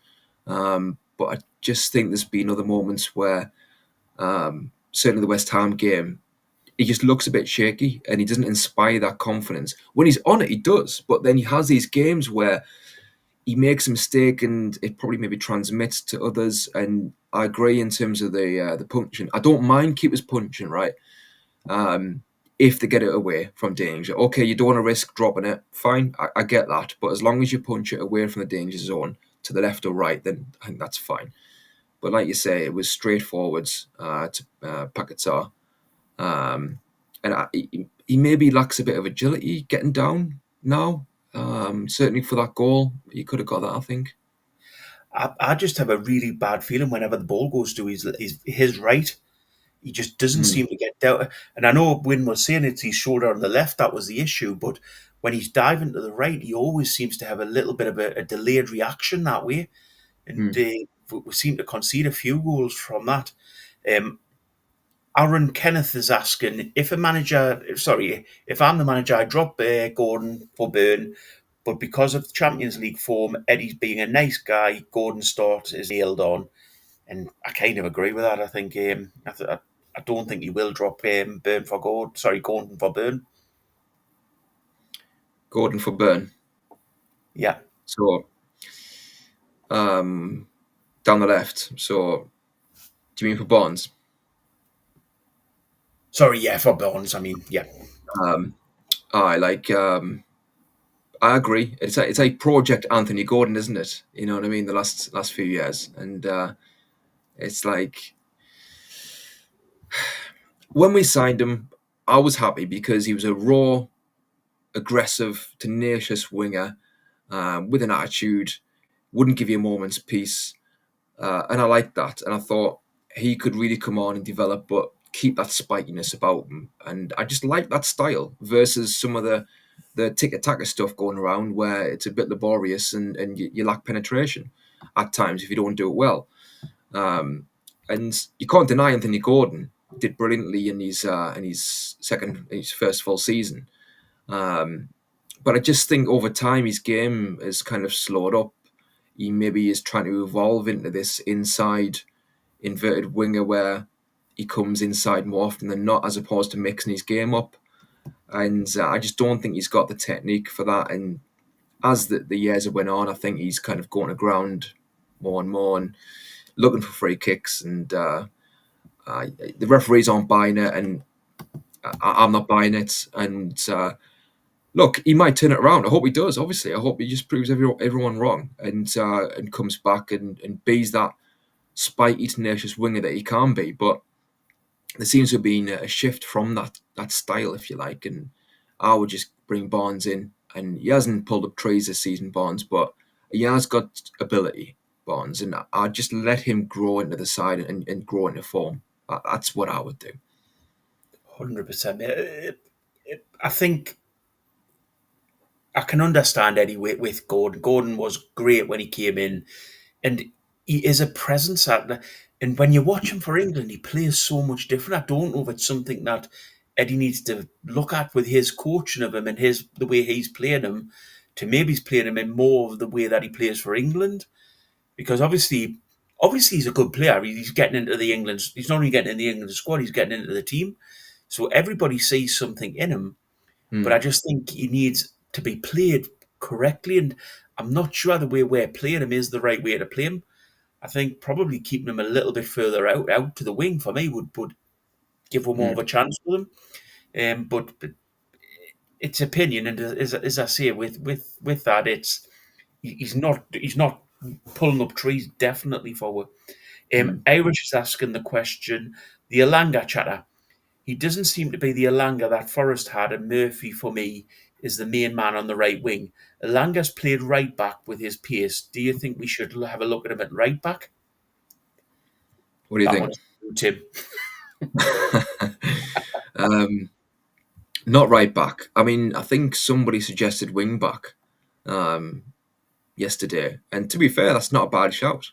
But I just think there's been other moments where, certainly the West Ham game, he just looks a bit shaky and he doesn't inspire that confidence. When he's on it, he does. But then he has these games where he makes a mistake and it probably maybe transmits to others. And I agree in terms of the punching. I don't mind keepers punching, right? If they get it away from danger. Okay, you don't want to risk dropping it. Fine, I get that. But as long as you punch it away from the danger zone to the left or right, then I think that's fine. But like you say, it was straightforward to Paquetá. And he maybe lacks a bit of agility getting down now. Certainly for that goal, he could have got that, I think. I just have a really bad feeling whenever the ball goes to his right. He just doesn't Mm, seem to get down. And I know Wynne was saying it's his shoulder on the left that was the issue, but when he's diving to the right, he always seems to have a little bit of a delayed reaction that way. And mm. we seem to concede a few goals from that. Um, Aaron Kenneth is asking if I'm the manager, I drop Gordon for Burn, but because of the Champions League form, Eddie's being a nice guy, Gordon's start is nailed on. And I kind of agree with that. I think I don't think he will drop Burn for Gordon. Sorry, Gordon for Burn. Gordon for Burn. Yeah. So um, down the left. So do you mean for Bonds? Sorry, yeah, for Burns. I mean, yeah. I like. I agree. It's a project Anthony Gordon, isn't it? You know what I mean? The last few years, and it's like when we signed him, I was happy because he was a raw, aggressive, tenacious winger with an attitude, wouldn't give you a moment's peace, and I liked that. And I thought he could really come on and develop, but keep that spikiness about him. And I just like that style versus some of the tick-tacker stuff going around where it's a bit laborious and you lack penetration at times if you don't do it well. And you can't deny Anthony Gordon did brilliantly in his first full season. But I just think over time his game has kind of slowed up. He maybe is trying to evolve into this inside inverted winger where he comes inside more often than not, as opposed to mixing his game up. And I just don't think he's got the technique for that. And as the years have went on, I think he's kind of going to ground more and more and looking for free kicks. And the referees aren't buying it, and I'm not buying it. And look, he might turn it around. I hope he does. Obviously, I hope he just proves everyone wrong and comes back and be's that spiky, tenacious winger that he can be. But there seems to have been a shift from that style, if you like. And I would just bring Barnes in, and he hasn't pulled up trees this season, Barnes, but he has got ability, Barnes, and I'd just let him grow into the side and grow into form. That's what I would do. 100%. I think I can understand Eddie with Gordon. Gordon was great when he came in, and he is a presence and when you watch him for England, he plays so much different. I don't know if it's something that Eddie needs to look at with his coaching of him and the way he's playing him, to maybe he's playing him in more of the way that he plays for England. Because obviously he's a good player. He's getting into the England. He's not only getting in the England squad, he's getting into the team. So everybody sees something in him. But I just think he needs to be played correctly, and I'm not sure the way we're playing him is the right way to play him. I think probably keeping him a little bit further out to the wing for me would give him more of a chance with him. But it's opinion, and as I say, with that, he's not pulling up trees definitely forward. Irish is asking the question: the Elanga chatter. He doesn't seem to be the Elanga that Forrest had, and Murphy, for me, is the main man on the right wing. Elanga's played right back with his pace. Do you think we should have a look at him at right back? What do you think? Tim? Not right back. I mean, I think somebody suggested wing back yesterday. And to be fair, that's not a bad shout,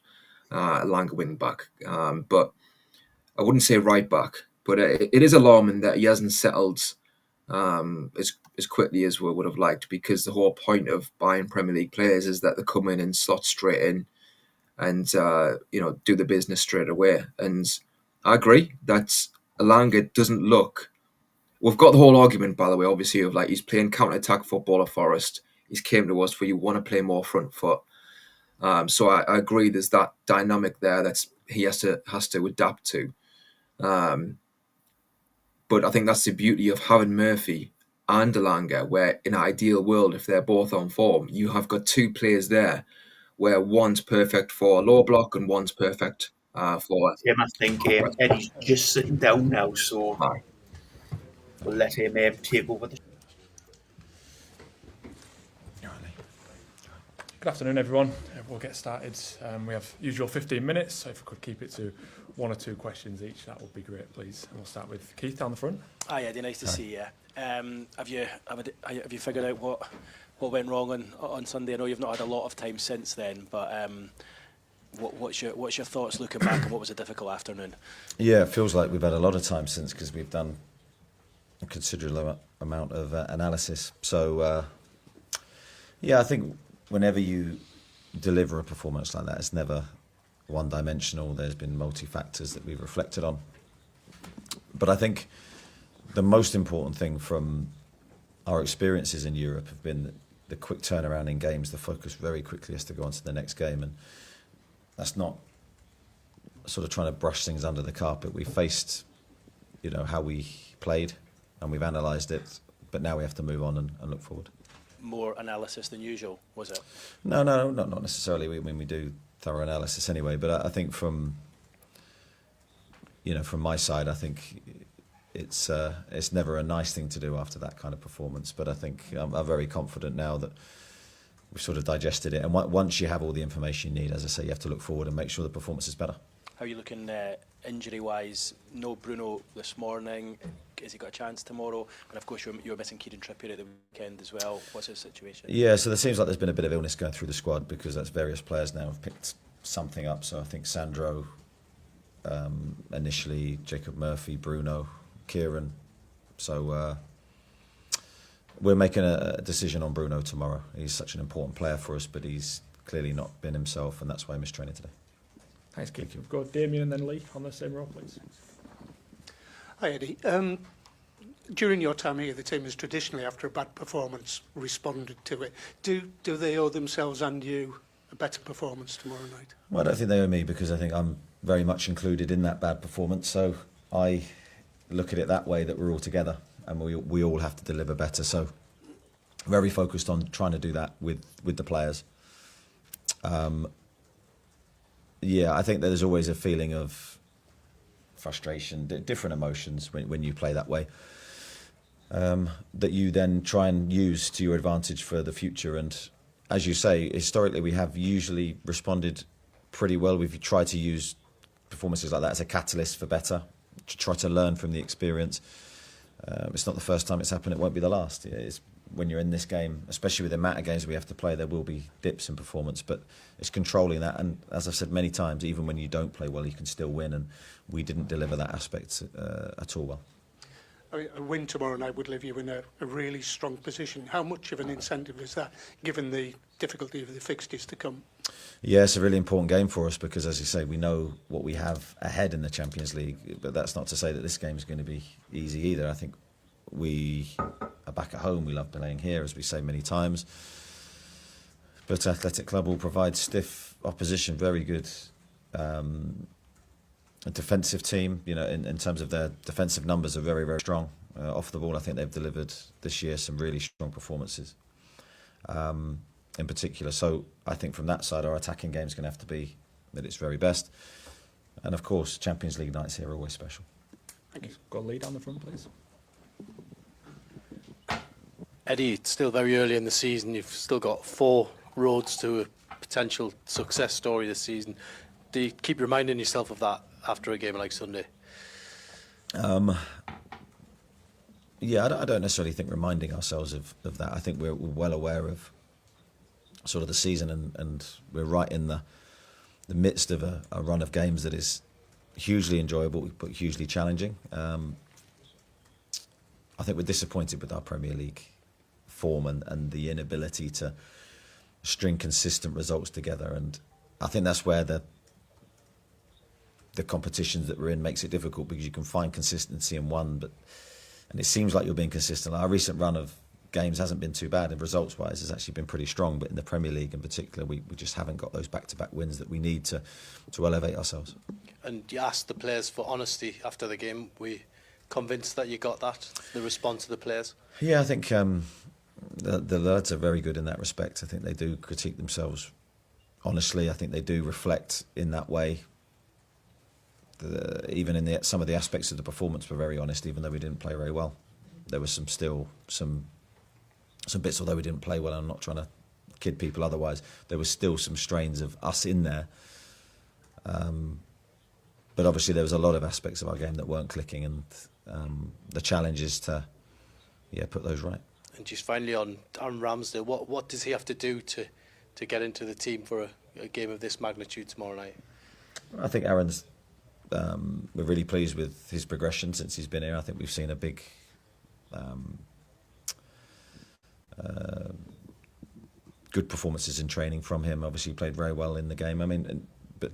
Elanga wing back. But I wouldn't say right back. But it is alarming that he hasn't settled as quickly as we would have liked, because the whole point of buying Premier League players is that they come in and slot straight in and do the business straight away. And I agree that Elanga doesn't look. We've got the whole argument, by the way, obviously, of like he's playing counter-attack football at Forest. He's came to us where you want to play more front foot. So I agree. There's that dynamic there that he has to adapt to. But I think that's the beauty of having Murphy and Elanga, where in an ideal world, if they're both on form, you have got two players there where one's perfect for low block and one's perfect for... Tim, I think Eddie's just sitting down now, so we'll let him take over the... Good afternoon, everyone. We'll get started. We have usual 15 minutes, so if we could keep it to one or two questions each, that would be great, please. And we'll start with Keith down the front. Hi, Eddie. Nice to see you. Have you figured out what went wrong on Sunday? I know you've not had a lot of time since then, but what's your thoughts looking back, and what was a difficult afternoon? Yeah, it feels like we've had a lot of time since, because we've done a considerable amount of analysis. So, I think whenever you deliver a performance like that, it's never one-dimensional. There's been multi-factors that we've reflected on. But I think the most important thing from our experiences in Europe have been the quick turnaround in games. The focus very quickly has to go on to the next game. And that's not sort of trying to brush things under the carpet. We faced, how we played, and we've analysed it. But now we have to move on and look forward. more analysis than usual, was it? No, not necessarily. We do thorough analysis anyway, but I think from my side, I think it's never a nice thing to do after that kind of performance. But I think I'm very confident now that we've sort of digested it. And once you have all the information you need, as I say, you have to look forward and make sure the performance is better. How are you looking injury-wise? No Bruno this morning. Has he got a chance tomorrow? And of course, you're missing Kieran Trippier at the weekend as well. What's his situation? Yeah, so there seems like there's been a bit of illness going through the squad because that's various players now have picked something up. So I think Sandro, initially Jacob Murphy, Bruno, Kieran. So we're making a decision on Bruno tomorrow. He's such an important player for us, but he's clearly not been himself, and that's why I missed training today. Thanks, Keith. We've got Damien and then Lee on the same row, please. Hi, Eddie. During your time here, the team has traditionally, after a bad performance, responded to it. Do they owe themselves and you a better performance tomorrow night? Well, I don't think they owe me because I think I'm very much included in that bad performance. So I look at it that way, that we're all together and we all have to deliver better. So very focused on trying to do that with the players. Yeah, I think that there's always a feeling of frustration, different emotions when you play that way, that you then try and use to your advantage for the future. And as you say, historically we have usually responded pretty well. We've tried to use performances like that as a catalyst for better, to try to learn from the experience. It's not the first time it's happened, it won't be the last. It's when you're in this game, especially with the amount of games we have to play, there will be dips in performance, but it's controlling that. And as I've said many times, even when you don't play well, you can still win, and we didn't deliver that aspect at all well. I mean, a win tomorrow night would leave you in a really strong position. How much of an incentive is that, given the difficulty of the fixtures to come? Yeah, it's a really important game for us because, as you say, we know what we have ahead in the Champions League, but that's not to say that this game is going to be easy either. I think we are back at home. We love playing here, as we say many times. But Athletic Club will provide stiff opposition, very good a defensive team. You know, in terms of their defensive numbers, are very, very strong. Off the ball, I think they've delivered this year some really strong performances. In particular. So I think from that side, our attacking game is going to have to be at its very best. And of course, Champions League nights here are always special. Thank you. Got a lead on the front, please. Eddie, it's still very early in the season. You've still got 4 roads to a potential success story this season. Do you keep reminding yourself of that after a game like Sunday? Yeah, I don't necessarily think reminding ourselves of that. I think we're well aware of sort of the season, and we're right in the midst of a run of games that is hugely enjoyable but hugely challenging. I think we're disappointed with our Premier League form and the inability to string consistent results together, and I think that's where the competitions that we're in makes it difficult, because you can find consistency in one, and it seems like you're being consistent. Our recent run of games hasn't been too bad, and results-wise has actually been pretty strong. But in the Premier League in particular, we just haven't got those back-to-back wins that we need to elevate ourselves. And you asked the players for honesty after the game. Were you convinced that you got that, the response of the players? Yeah, I think the lads are very good in that respect. I think they do critique themselves honestly. I think they do reflect in that way. Even in some of the aspects of the performance were very honest, even though we didn't play very well. There was some bits, although we didn't play well, I'm not trying to kid people otherwise, there was still some strains of us in there. But obviously there was a lot of aspects of our game that weren't clicking, and the challenge is to put those right. And just finally on Ramsdale, what does he have to do to get into the team for a game of this magnitude tomorrow night? I think Aaron's, we're really pleased with his progression since he's been here. I think we've seen a big good performances in training from him. Obviously, he played very well in the game. I mean, but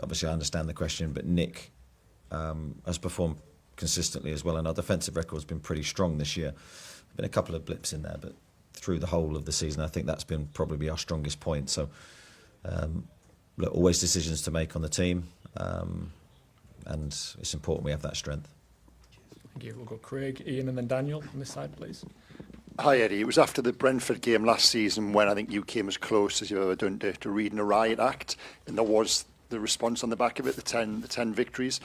obviously I understand the question. But Nick has performed consistently as well, and our defensive record's been pretty strong this year. There've been a couple of blips in there, but through the whole of the season, I think that's been probably our strongest point. So, look, always decisions to make on the team, and it's important we have that strength. Thank you. We'll go Craig, Ian, and then Daniel on this side, please. Hi Eddie, it was after the Brentford game last season when I think you came as close as you've ever done to reading a riot act, and there was the response on the back of it, the 10 victories.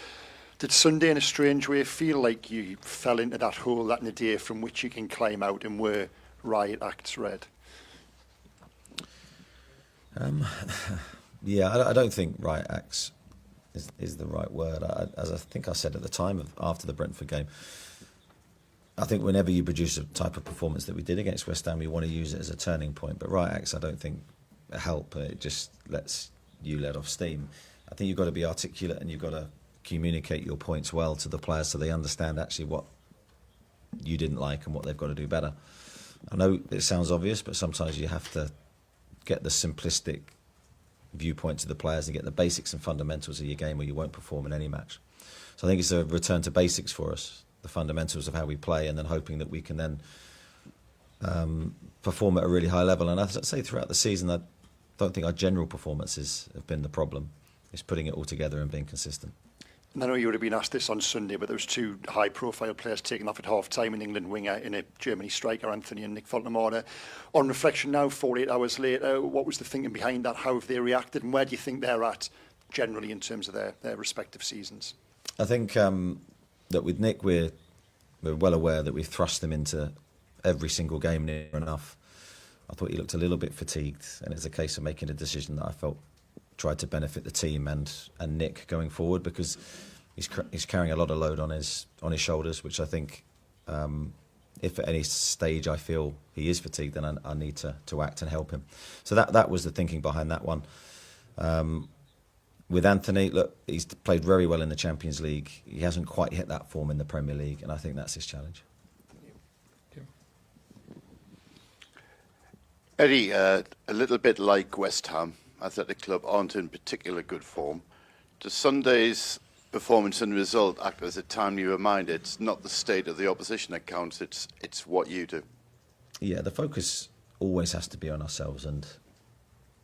Did Sunday in a strange way feel like you fell into that hole that nadir from which you can climb out, and were riot acts read? Yeah, I don't think riot acts is the right word. As I think I said at the time after the Brentford game, I think whenever you produce a type of performance that we did against West Ham, you want to use it as a turning point. But riot acts, I don't think help. It just lets you let off steam. I think you've got to be articulate and you've got to communicate your points well to the players so they understand actually what you didn't like and what they've got to do better. I know it sounds obvious, but sometimes you have to get the simplistic viewpoint to the players and get the basics and fundamentals of your game, or you won't perform in any match. So I think it's a return to basics for us, the fundamentals of how we play, and then hoping that we can then perform at a really high level. And as I say, throughout the season, I don't think our general performances have been the problem. It's putting it all together and being consistent. And I know you would have been asked this on Sunday, but there was two high-profile players taken off at half-time, an England winger and a Germany striker, Anthony and Nick Falkner. On reflection now, 48 hours later, what was the thinking behind that? How have they reacted, and where do you think they're at generally in terms of their respective seasons? I think that with Nick, we're well aware that we've thrust him into every single game near enough. I thought he looked a little bit fatigued, and it's a case of making a decision that I felt tried to benefit the team and Nick going forward, because he's carrying a lot of load on his shoulders, which I think if at any stage I feel he is fatigued, then I need to act and help him. So that was the thinking behind that one. With Anthony, look, he's played very well in the Champions League. He hasn't quite hit that form in the Premier League, and I think that's his challenge. Eddie, a little bit like West Ham, Athletic Club aren't in particular good form. Does Sunday's performance and result act as a timely reminder? It's not the state of the opposition that counts, it's what you do. Yeah, the focus always has to be on ourselves, and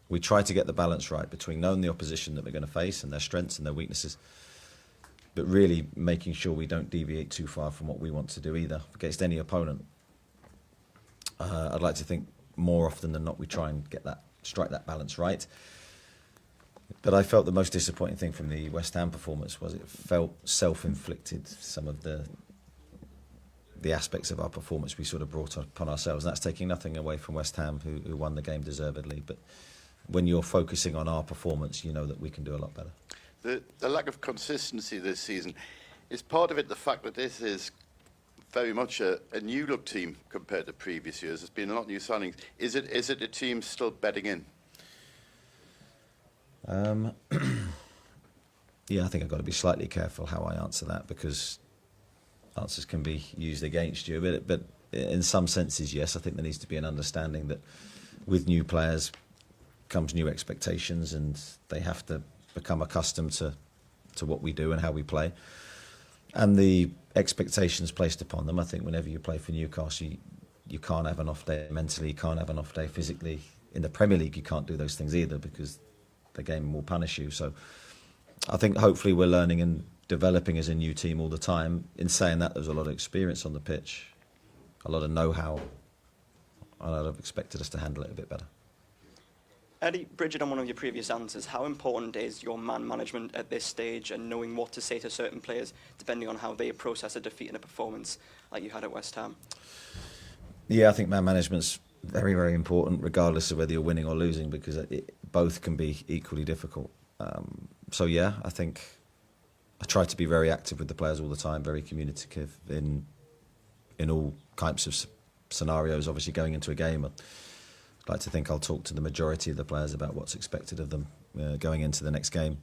we try to get the balance right between knowing the opposition that we're going to face and their strengths and their weaknesses, but really making sure we don't deviate too far from what we want to do either against any opponent. I'd like to think more often than not we try and strike that balance right. But I felt the most disappointing thing from the West Ham performance was it felt self-inflicted. Some of the aspects of our performance we sort of brought upon ourselves, and that's taking nothing away from West Ham, who won the game deservedly. But when you're focusing on our performance, you know that we can do a lot better. The lack of consistency this season, is part of it the fact that this is very much a new look team compared to previous years? There's been a lot of new signings. Is it a team still betting in? Yeah, I think I've got to be slightly careful how I answer that, because answers can be used against you. But in some senses, yes, I think there needs to be an understanding that with new players comes new expectations, and they have to become accustomed to what we do and how we play. And the expectations placed upon them, I think whenever you play for Newcastle, you can't have an off day mentally, you can't have an off day physically. In the Premier League, you can't do those things either, because the game will punish you. So I think hopefully we're learning and developing as a new team all the time. In saying that, there's a lot of experience on the pitch, a lot of know-how, and I'd have expected us to handle it a bit better. Eddie, Bridget, on one of your previous answers, how important is your man management at this stage and knowing what to say to certain players depending on how they process a defeat in a performance like you had at West Ham? Yeah, I think man management's very, very important, regardless of whether you're winning or losing, because both can be equally difficult. So yeah, I think I try to be very active with the players all the time, very communicative in all types of scenarios. Obviously, going into a game, I'd like to think I'll talk to the majority of the players about what's expected of them going into the next game.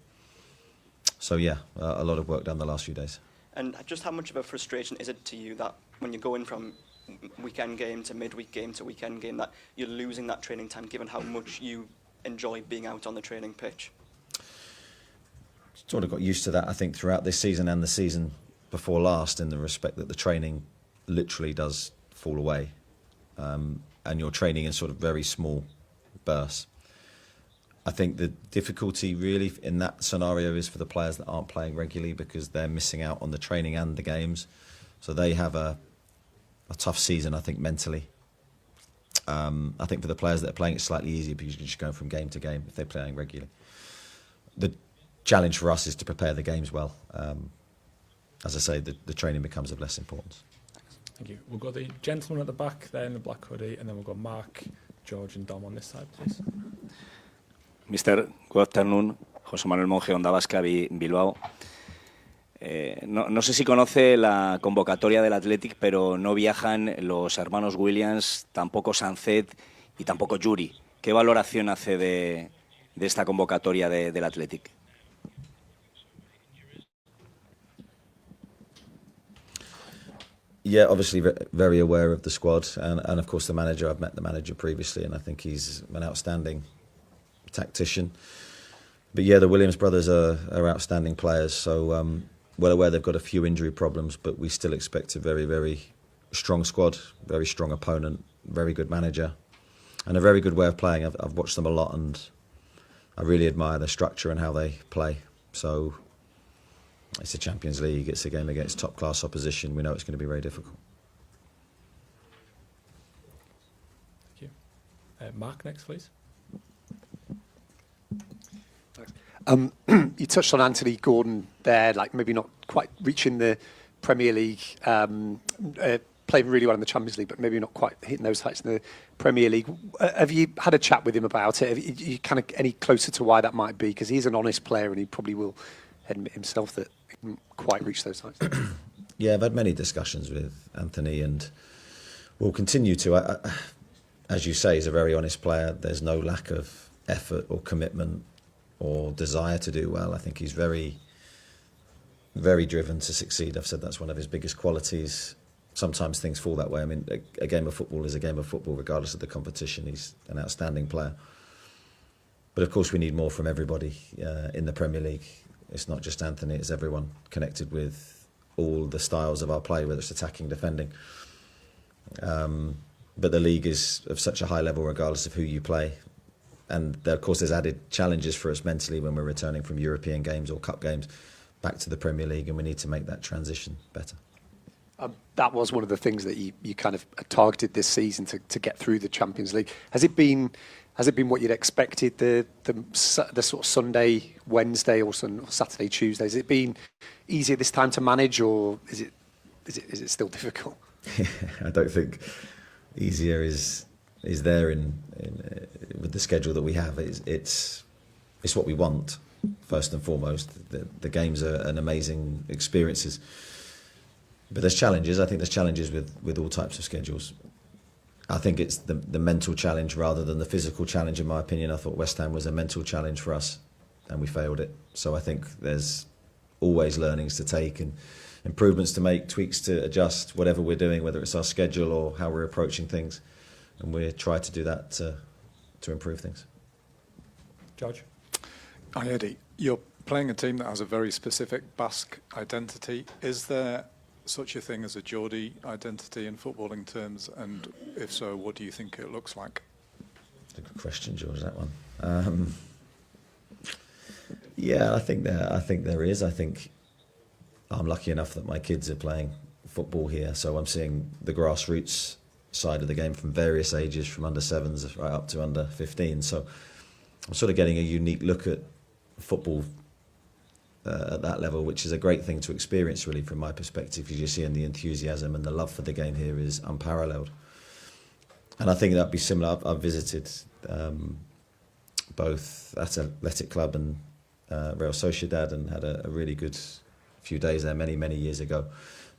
So yeah, a lot of work done the last few days. And just how much of a frustration is it to you that when you're going from weekend game to midweek game to weekend game, that you're losing that training time, given how much you enjoy being out on the training pitch? Sort of got used to that, I think, throughout this season and the season before last, in the respect that the training literally does fall away. And you're training in sort of very small bursts. I think the difficulty really in that scenario is for the players that aren't playing regularly, because they're missing out on the training and the games. So they have a tough season, I think, mentally. I think for the players that are playing, it's slightly easier because you're just going from game to game if they're playing regularly. The challenge for us is to prepare the games well. As I say, the training becomes of less importance. Thank you. We'll go the gentleman at the back there in the black hoodie, and then we'll go Mark, George and Dom on this side, please. Mr. Good afternoon. José Manuel Monge, Onda Vasca, Bilbao. No sé si conoce la convocatoria del Athletic, pero no viajan los hermanos Williams, tampoco Sancet y tampoco Yuri. ¿Qué valoración hace de esta convocatoria del Athletic? Yeah, obviously very aware of the squad, and of course the manager. I've met the manager previously, and I think he's an outstanding tactician. But yeah, the Williams brothers are outstanding players, so well aware they've got a few injury problems, but we still expect a very, very strong squad, very strong opponent, very good manager, and a very good way of playing. I've watched them a lot, and I really admire their structure and how they play. So it's a Champions League, it's a game against top-class opposition. We know it's going to be very difficult. Thank you. Mark, next, please. You touched on Anthony Gordon there, like maybe not quite reaching the Premier League, playing really well in the Champions League, but maybe not quite hitting those heights in the Premier League. Have you had a chat with him about it? Are you kind of any closer to why that might be? Because he's an honest player and he probably will admit himself that he didn't quite reach those heights. Yeah, I've had many discussions with Anthony and will continue to. As you say, he's a very honest player. There's no lack of effort or commitment or desire to do well. I think he's very, very driven to succeed. I've said that's one of his biggest qualities. Sometimes things fall that way. I mean, a game of football is a game of football regardless of the competition. He's an outstanding player. But of course we need more from everybody in the Premier League. It's not just Anthony, it's everyone connected with all the styles of our play, whether it's attacking, defending. But the league is of such a high level regardless of who you play. And of course there's added challenges for us mentally when we're returning from European games or cup games back to the Premier League, and we need to make that transition better. That was one of the things that you kind of targeted this season to get through the Champions League. Has it been what you'd expected, the sort of Sunday, Wednesday or Saturday, Tuesday? Has it been easier this time to manage, or is it still difficult? I don't think easier is there with the schedule that we have. It's what we want first and foremost. The games are an amazing experiences, but there's challenges. I think there's challenges with all types of schedules. I think it's the mental challenge rather than the physical challenge, in my opinion. I thought West Ham was a mental challenge for us and we failed it. So I think there's always learnings to take and improvements to make, tweaks to adjust, whatever we're doing, whether it's our schedule or how we're approaching things. And we try to do that to improve things. George? Hi, Eddie. You're playing a team that has a very specific Basque identity. Is there such a thing as a Geordie identity in footballing terms, and if so, what do you think it looks like? That's a good question, George, that one. Yeah, I think there is. I think I'm lucky enough that my kids are playing football here, so I'm seeing the grassroots side of the game from various ages, from under 7s right up to under 15. So I'm sort of getting a unique look at football at that level, which is a great thing to experience, really, from my perspective. You're seeing the enthusiasm and the love for the game here is unparalleled. And I think that'd be similar. I've visited both at Athletic Club and Real Sociedad and had a really good few days there many years ago.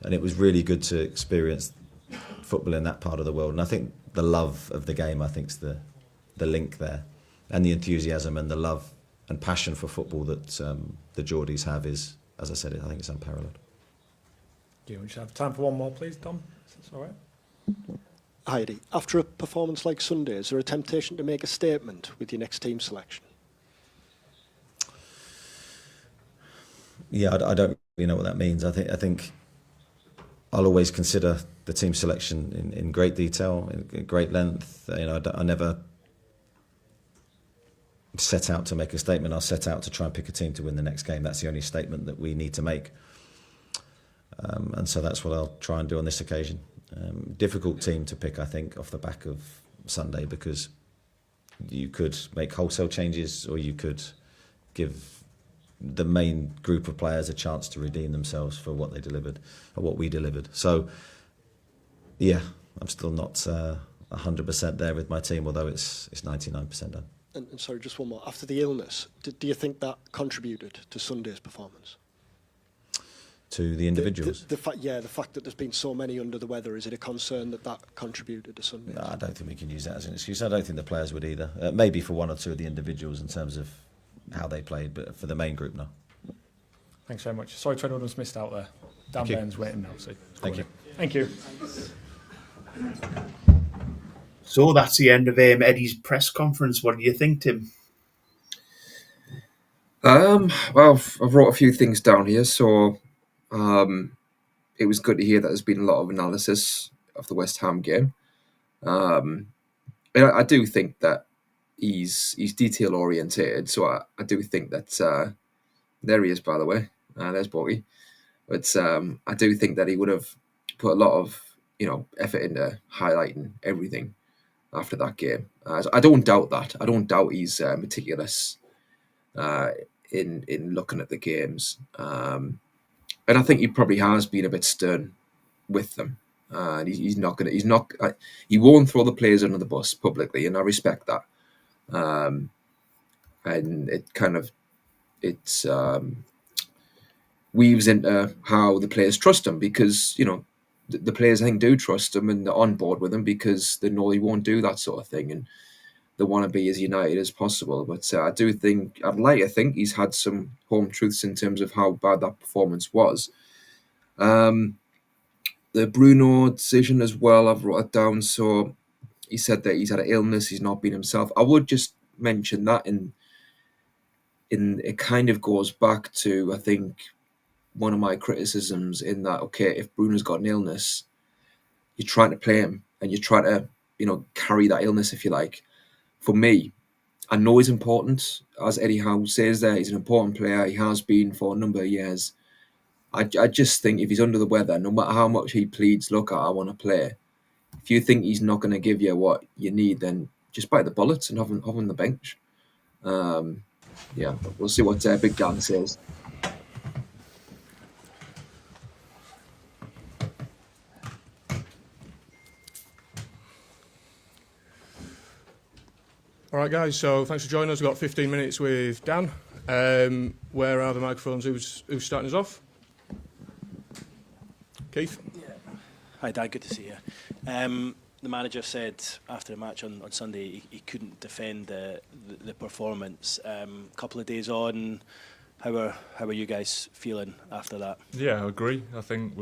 And it was really good to experience football in that part of the world. And I think the love of the game, I think, is the link there. And the enthusiasm and the love and passion for football that the Geordies have is, as I said, I think it's unparalleled. Do you have time for one more, please, Dom? Is that all right? Heidi, after a performance like Sunday, is there a temptation to make a statement with your next team selection? Yeah, I don't really know what that means. I think I'll always consider the team selection in great detail, in great length. I never set out to make a statement. I'll set out to try and pick a team to win the next game. That's the only statement that we need to make. And so that's what I'll try and do on this occasion. Difficult team to pick, I think, off the back of Sunday, because you could make wholesale changes, or you could give the main group of players a chance to redeem themselves for what they delivered, or what we delivered. So, yeah, I'm still not 100% there with my team, although it's 99% done. And sorry, just one more. After the illness, do you think that contributed to Sunday's performance? To the individuals? The fact that there's been so many under the weather, is it a concern that contributed to Sunday? No, I don't think we can use that as an excuse. I don't think the players would either. Maybe for one or two of the individuals in terms of how they played, but for the main group, no. Thanks very much. Sorry to anyone who's missed out there. Dan Bairn's waiting now. So Thank you. Thank you. So that's the end of Eddie's press conference. What do you think, Tim? Well, I've wrote a few things down here. So it was good to hear that there's been a lot of analysis of the West Ham game. I do think that he's detail orientated. So I do think that there he is, by the way. There's Boggy. But I do think that he would have put a lot of effort into highlighting everything after that game. I don't doubt that. I don't doubt he's meticulous in looking at the games, and I think he probably has been a bit stern with them. And he won't throw the players under the bus publicly, and I respect that. And it weaves into how the players trust him, because the players, I think, do trust him and they're on board with him because they know he won't do that sort of thing, and they want to be as united as possible. But I'd like to think he's had some home truths in terms of how bad that performance was. The Bruno decision as well, I've wrote it down. So he said that he's had an illness, he's not been himself. I would just mention that in it kind of goes back to, I think, one of my criticisms in that, okay, if Bruno's got an illness, you're trying to play him and you're trying to, carry that illness, if you like. For me, I know he's important. As Eddie Howe says there, he's an important player. He has been for a number of years. I just think if he's under the weather, no matter how much he pleads, look, I want to play. If you think he's not going to give you what you need, then just bite the bullets and have him on the bench. Yeah, we'll see what Big Dan says. All right, guys, so thanks for joining us. We've got 15 minutes with Dan. Where are the microphones? Who's starting us off? Keith? Yeah. Hi, Dan, good to see you. The manager said after the match on Sunday he couldn't defend the performance. A couple of days on, how are you guys feeling after that? Yeah, I agree. I think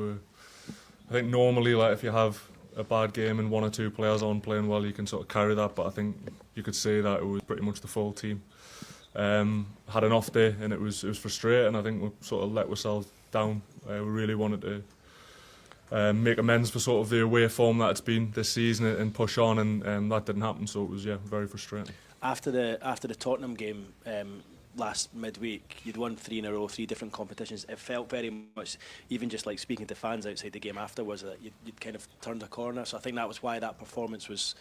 normally, like, if you have a bad game and one or two players aren't playing well, you can sort of carry that, but I think you could say that it was pretty much the full team. Had an off day and it was frustrating. I think we sort of let ourselves down. We really wanted to make amends for sort of the away form that it's been this season and push on, and that didn't happen, so it was very frustrating. After the Tottenham game last midweek, you'd won 3 in a row, 3 different competitions. It felt very much, even just like speaking to fans outside the game afterwards, that you'd kind of turned a corner. So I think that was why that performance was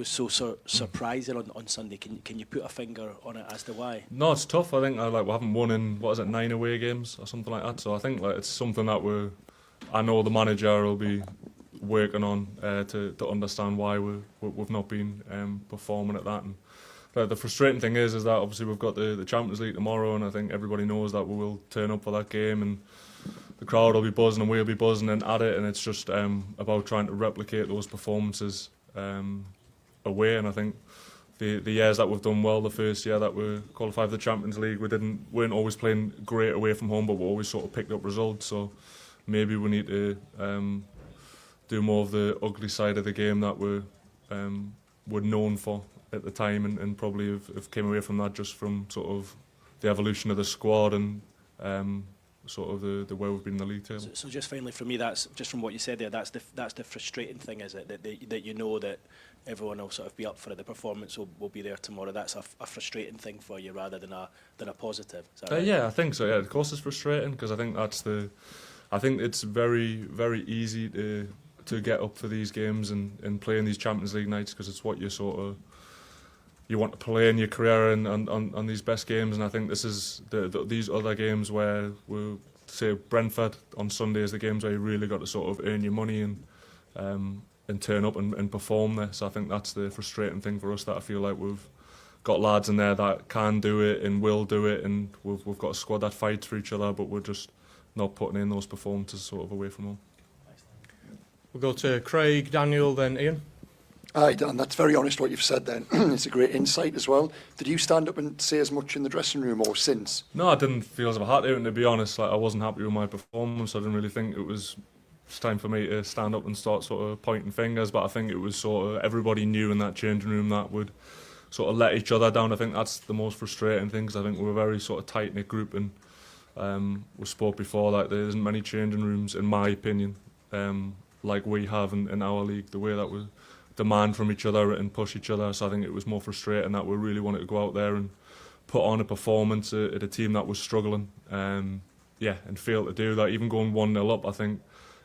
so surprising on Sunday. Can you put a finger on it as to why? No, it's tough. I think we haven't won in 9 away games or something like that. So I think it's something that I know the manager will be working on to understand why we've not been performing at that. And the frustrating thing is that obviously we've got the Champions League tomorrow, and I think everybody knows that we will turn up for that game, and the crowd will be buzzing and we'll be buzzing and at it, and it's just about trying to replicate those performances away. And I think the years that we've done well, the first year that we qualified for the Champions League, weren't always playing great away from home, but we always sort of picked up results. So maybe we need to do more of the ugly side of the game that we're known for at the time, and probably have came away from that just from sort of the evolution of the squad and sort of the way we've been in the league table. So just finally for me, that's just from what you said there, that's the frustrating thing, is it? That you know that everyone will sort of be up for it, the performance will be there tomorrow. That's a frustrating thing for you rather than a positive. Is that right? Yeah, I think so. Yeah, of course it's frustrating, because I think I think it's very, very easy to to get up for these games and play in these Champions League nights, because it's what you want to play in your career and on these best games. And I think this is these other games where we say Brentford on Sunday is the games where you really got to sort of earn your money and turn up and perform there. So I think that's the frustrating thing for us, that I feel like we've got lads in there that can do it and will do it, and we've got a squad that fights for each other, but we're just not putting in those performances sort of away from home. We'll go to Craig, Daniel, then Ian. Aye, Dan, that's very honest what you've said then. It's a great insight as well. Did you stand up and say as much in the dressing room or since? No, I didn't feel as if I had to, and to be honest, like, I wasn't happy with my performance. I didn't really think it was time for me to stand up and start sort of pointing fingers, but I think it was sort of everybody knew in that changing room that would sort of let each other down. I think that's the most frustrating thing, because I think we're a very sort of tight-knit group, and we spoke before, like, there isn't many changing rooms, in my opinion, like we have in our league, the way that we demand from each other and push each other. So I think it was more frustrating that we really wanted to go out there and put on a performance at a team that was struggling, and fail to do that. Even going 1-0 up, I think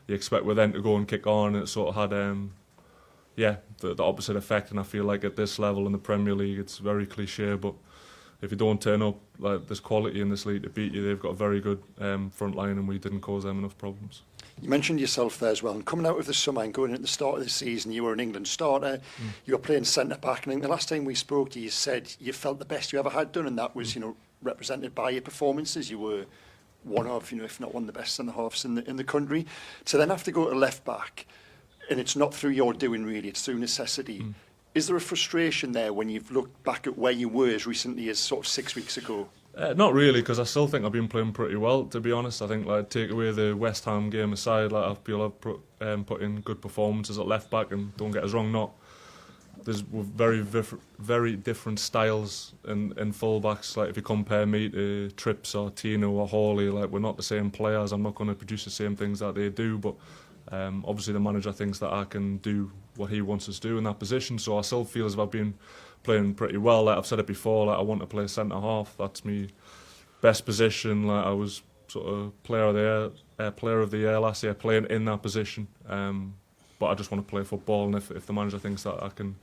you expect with them to go and kick on, and it sort of had the opposite effect. And I feel like at this level in the Premier League, it's very cliche, but if you don't turn up, like, there's quality in this league to beat you. They've got a very good front line, and we didn't cause them enough problems. You mentioned yourself there as well, and coming out of the summer and going at the start of the season, you were an England starter, you were playing centre-back, and I think the last time we spoke to you, you said you felt the best you ever had done, and that was, represented by your performances. You were one of, if not one of the best centre-halves in the country. To then have to go to left-back, and it's not through your doing really, it's through necessity. Is there a frustration there when you've looked back at where you were as recently as sort of 6 weeks ago? Not really, because I still think I've been playing pretty well, to be honest. I think, like, take away the West Ham game aside, like, I feel I've put in good performances at left back, and don't get us wrong, there's very different styles in full backs. Like, if you compare me to Trips or Tino or Hawley, like, we're not the same players. I'm not going to produce the same things that they do, but obviously the manager thinks that I can do what he wants us to do in that position. So I still feel as if I've been playing pretty well. Like I've said it before, like, I want to play centre half. That's my best position. Like, I was sort of player of the year last year, playing in that position. But I just want to play football, and if the manager thinks that I can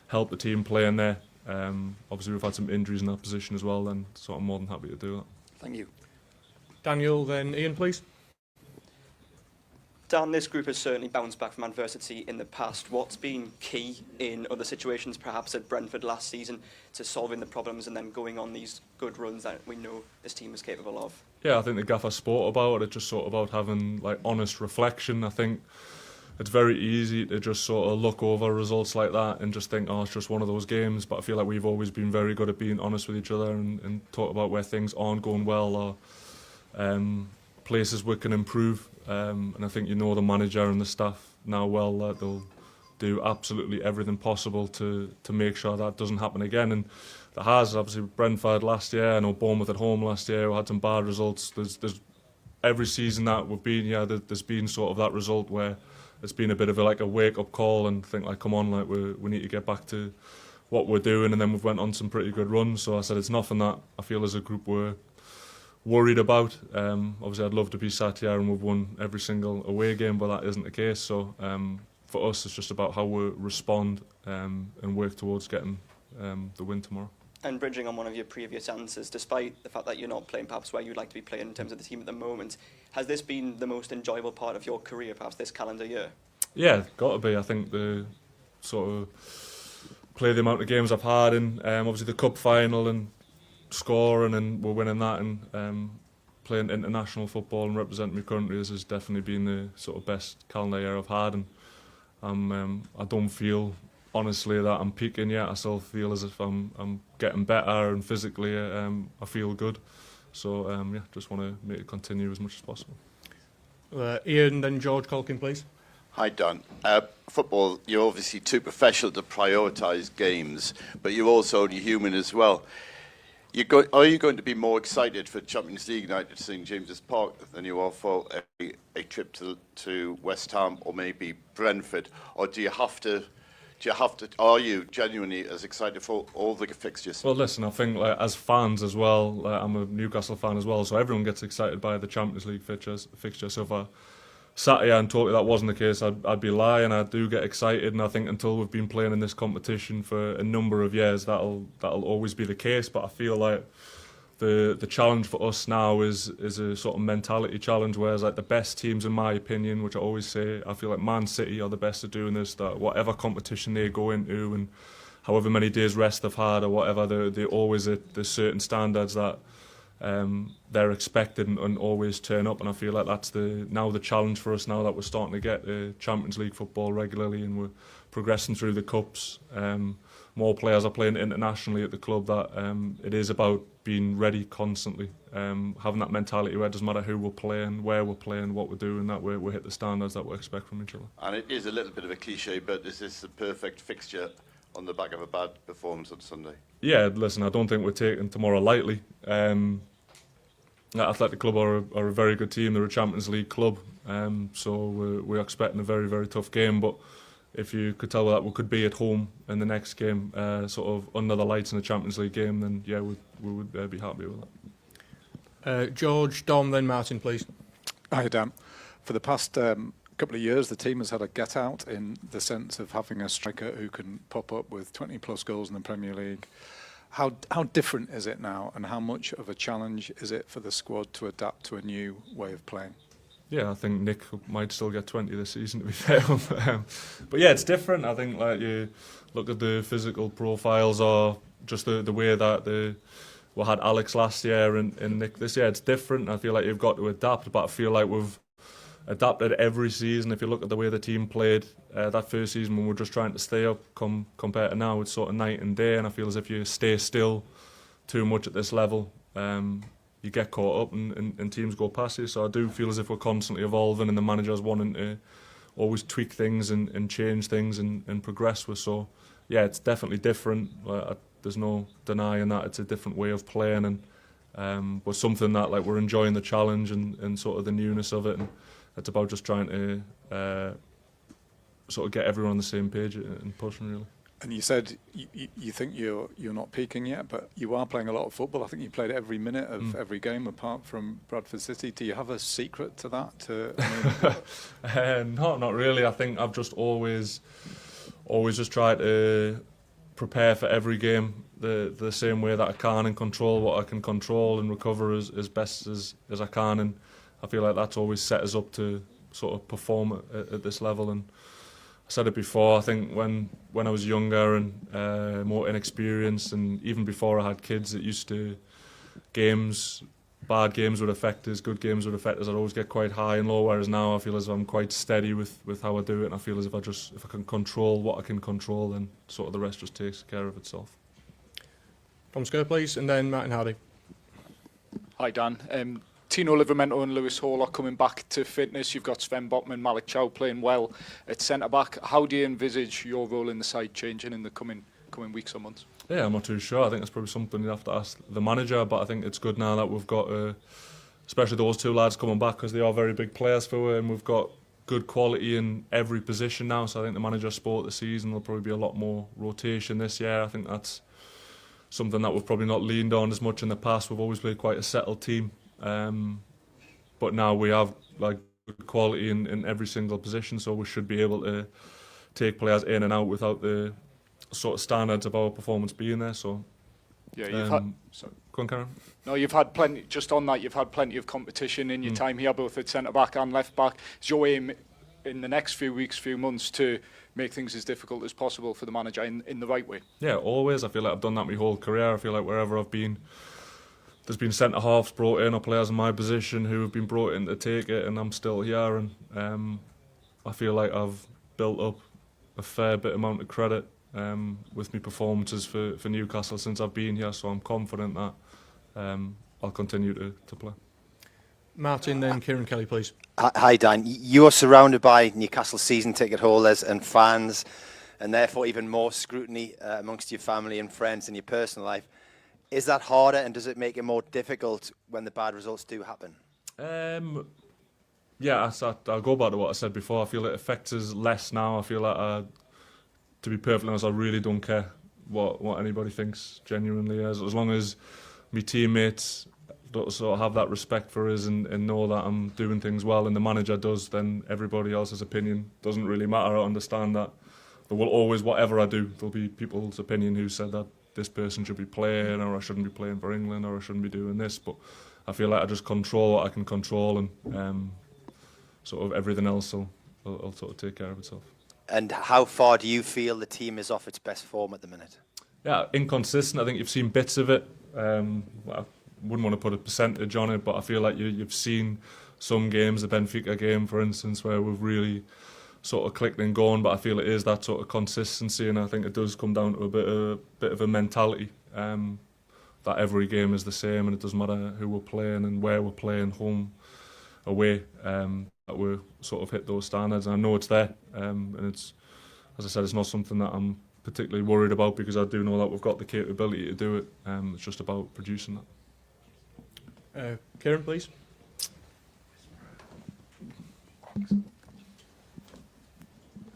help the team play in there, obviously we've had some injuries in that position as well, then so I'm more than happy to do that. Thank you. Daniel, then Ian, please. Dan, this group has certainly bounced back from adversity in the past. What's been key in other situations, perhaps at Brentford last season, to solving the problems and then going on these good runs that we know this team is capable of? Yeah, I think the gaffer spoke about it, just sort of about having, like, honest reflection. I think it's very easy to just sort of look over results like that and just think, oh, it's just one of those games. But I feel like we've always been very good at being honest with each other and talk about where things aren't going well, or places we can improve. And I think the manager and the staff now well, that they'll do absolutely everything possible to make sure that doesn't happen again. And that has, obviously, Brentford last year, I know Bournemouth at home last year, we had some bad results. There's every season that we've been, there's been sort of that result where it's been a bit of a wake-up call and think, like, come on, like, we need to get back to what we're doing. And then we've went on some pretty good runs. So I said it's nothing that I feel as a group we're worried about. Obviously, I'd love to be sat here and we've won every single away game, but that isn't the case. So for us, it's just about how we respond and work towards getting the win tomorrow. And bridging on one of your previous answers, despite the fact that you're not playing perhaps where you'd like to be playing in terms of the team at the moment, has this been the most enjoyable part of your career, perhaps this calendar year? Yeah, got to be. I think the sort of play the amount of games I've had, and obviously the cup final and scoring, and we're winning that, and playing international football and representing my country has definitely been the sort of best calendar year I've had. And I don't feel, honestly, that I'm peaking yet. I still feel as if I'm getting better, and physically I feel good. So just want to make it continue as much as possible. Ian, then George Colkin, please. Hi, Don. Football, you're obviously too professional to prioritise games, but you're also human as well. Are you going to be more excited for Champions League night at St James's Park than you are for a trip to West Ham or maybe Brentford? Or are you genuinely as excited for all the fixtures? Well, listen, I think, like, as fans as well, I'm a Newcastle fan as well, so everyone gets excited by the Champions League fixtures. So if I sat here and told you that wasn't the case, I'd be lying. I do get excited, and I think until we've been playing in this competition for a number of years, that'll always be the case. But I feel like the challenge for us now is a sort of mentality challenge, whereas like the best teams, in my opinion, which I always say, I feel like Man City are the best at doing this, that whatever competition they go into and however many days rest they've had or whatever, they're always at the certain standards that they're expected and always turn up. And I feel like that's now the challenge for us, now that we're starting to get Champions League football regularly and we're progressing through the cups. More players are playing internationally at the club, that it is about being ready constantly, having that mentality where it doesn't matter who we're playing, where we're playing, what we're doing, that we hit the standards that we expect from each other. And it is a little bit of a cliche, but is this the perfect fixture on the back of a bad performance on Sunday? Yeah, listen, I don't think we're taking tomorrow lightly. Athletic Club are a very good team. They're a Champions League club, so we're expecting a very, very tough game. But if you could tell that we could be at home in the next game, sort of under the lights in the Champions League game, then yeah, we would be happy with that. George, Dom, then Martin, please. Hi, Dan. For the past couple of years, the team has had a get-out in the sense of having a striker who can pop up with 20-plus goals in the Premier League. How different is it now, and how much of a challenge is it for the squad to adapt to a new way of playing? Yeah, I think Nick might still get 20 this season, to be fair. But yeah, it's different. I think like you look at the physical profiles or just the way that we had Alex last year and Nick this year. It's different. I feel like you've got to adapt, but I feel like we've adapted every season. If you look at the way the team played that first season when we were just trying to stay up, compared to now, it's sort of night and day. And I feel as if you stay still too much at this level, you get caught up and teams go past you. So I do feel as if we're constantly evolving and the manager's wanting to always tweak things and change things and progress with. So yeah, it's definitely different. There's no denying that it's a different way of playing, and but something that like we're enjoying the challenge and sort of the newness of it. And it's about just trying to sort of get everyone on the same page and pushing really. And you said you think you're not peaking yet, but you are playing a lot of football. I think you played every minute of every game apart from Bradford City. Do you have a secret to that? Not really. I think I've just always just tried to prepare for every game the same way that I can and control what I can control and recover as best as I can. And I feel like that's always set us up to sort of perform at this level. And I said it before, I think when I was younger and more inexperienced, and even before I had kids, it used to bad games would affect us, good games would affect us. I'd always get quite high and low, whereas now I feel as if I'm quite steady with how I do it, and I feel as if if I can control what I can control, then sort of the rest just takes care of itself. Tom Skerr, please, and then Martin Hardy. Hi, Dan. Tino Livramento and Lewis Hall are coming back to fitness. You've got Sven Botman, Malik Chow playing well at centre-back. How do you envisage your role in the side changing in the coming weeks or months? Yeah, I'm not too sure. I think it's probably something you'd have to ask the manager, but I think it's good now that we've got, especially those two lads coming back, because they are very big players for us, and we've got good quality in every position now. So I think the manager sport the season will probably be a lot more rotation this year. I think that's something that we've probably not leaned on as much in the past. We've always played quite a settled team. But now we have like good quality in every single position, so we should be able to take players in and out without the sort of standards of our performance being there. So yeah, you've had. Sorry. Go on, Karen. No, you've had plenty. Just on that, you've had plenty of competition in your time here, both at centre back and left back. Is your aim in the next few weeks, few months, to make things as difficult as possible for the manager in the right way? Yeah, always. I feel like I've done that my whole career. I feel like wherever I've been, there's been centre-halves brought in or players in my position who have been brought in to take it, and I'm still here. And I feel like I've built up a fair bit amount of credit with my performances for Newcastle since I've been here, so I'm confident that I'll continue to play. Martin, then Kieran Kelly, please. Hi, Dan. You are surrounded by Newcastle season ticket holders and fans, and therefore even more scrutiny amongst your family and friends in your personal life. Is that harder, and does it make it more difficult when the bad results do happen? Yeah, I'll go back to what I said before. I feel it affects us less now. I feel like, to be perfectly honest, I really don't care what anybody thinks genuinely. As long as my teammates sort of have that respect for us and know that I'm doing things well and the manager does, then everybody else's opinion doesn't really matter. I understand that there will always, whatever I do, there'll be people's opinion who said that this person should be playing, or I shouldn't be playing for England, or I shouldn't be doing this. But I feel like I just control what I can control, and sort of everything else will sort of take care of itself. And how far do you feel the team is off its best form at the minute? Yeah, inconsistent. I think you've seen bits of it. Well, I wouldn't want to put a percentage on it, but I feel like you've seen some games, the Benfica game, for instance, where we've really sort of clicked and gone. But I feel it is that sort of consistency, and I think it does come down to a bit of a mentality that every game is the same, and it doesn't matter who we're playing and where we're playing, home, away, that we're sort of hit those standards. And I know it's there, and it's, as I said, it's not something that I'm particularly worried about, because I do know that we've got the capability to do it. It's just about producing that. Kieran, please.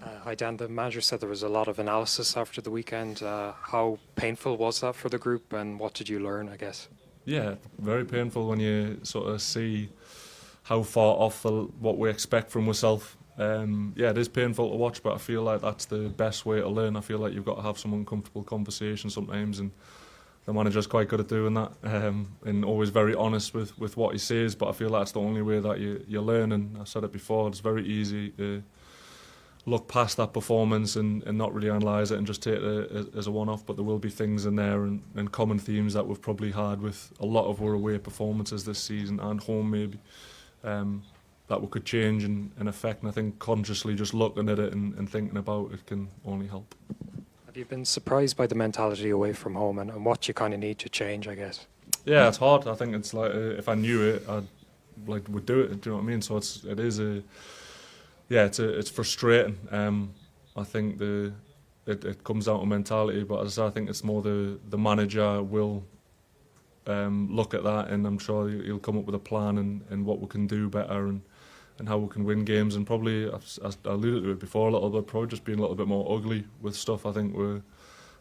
Hi Dan, the manager said there was a lot of analysis after the weekend. How painful was that for the group, and what did you learn, I guess? Yeah, very painful when you sort of see how far off what we expect from ourselves. Yeah, it is painful to watch, but I feel like that's the best way to learn. I feel like you've got to have some uncomfortable conversations sometimes, and the manager's quite good at doing that, and always very honest with what he says. But I feel that's the only way that you learn, and I said it before, it's very easy to look past that performance and not really analyse it and just take it as a one-off. But there will be things in there and common themes that we've probably had with a lot of our away performances this season, and home maybe, that we could change and affect. And I think consciously just looking at it and thinking about it can only help. Have you been surprised by the mentality away from home, and what you kind of need to change, I guess? Yeah, it's hard. I think it's like, if I knew it, would do it. Do you know what I mean? So it's frustrating. I think it comes down to mentality, but as I said, I think it's more the manager will look at that, and I'm sure he'll come up with a plan and what we can do better and how we can win games. And probably, I alluded to it before a little bit, probably just being a little bit more ugly with stuff. I think we're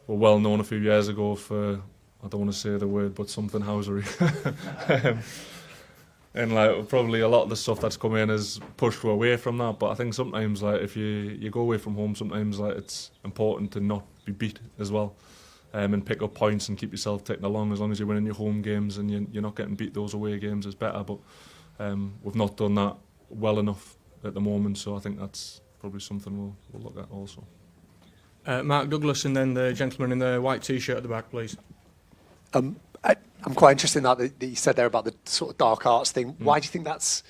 well known a few years ago for, I don't want to say the word, but something housery. And like probably a lot of the stuff that's come in has pushed you away from that. But I think sometimes, like, if you go away from home, sometimes like it's important to not be beat as well, and pick up points and keep yourself ticking along. As long as you're winning your home games and you're not getting beat those away games, is better. But we've not done that well enough at the moment, so I think that's probably something we'll look at also. Mark Douglas, and then the gentleman in the white t-shirt at the back, please. I'm quite interested in that you said there about the sort of dark arts thing. Why do you think that's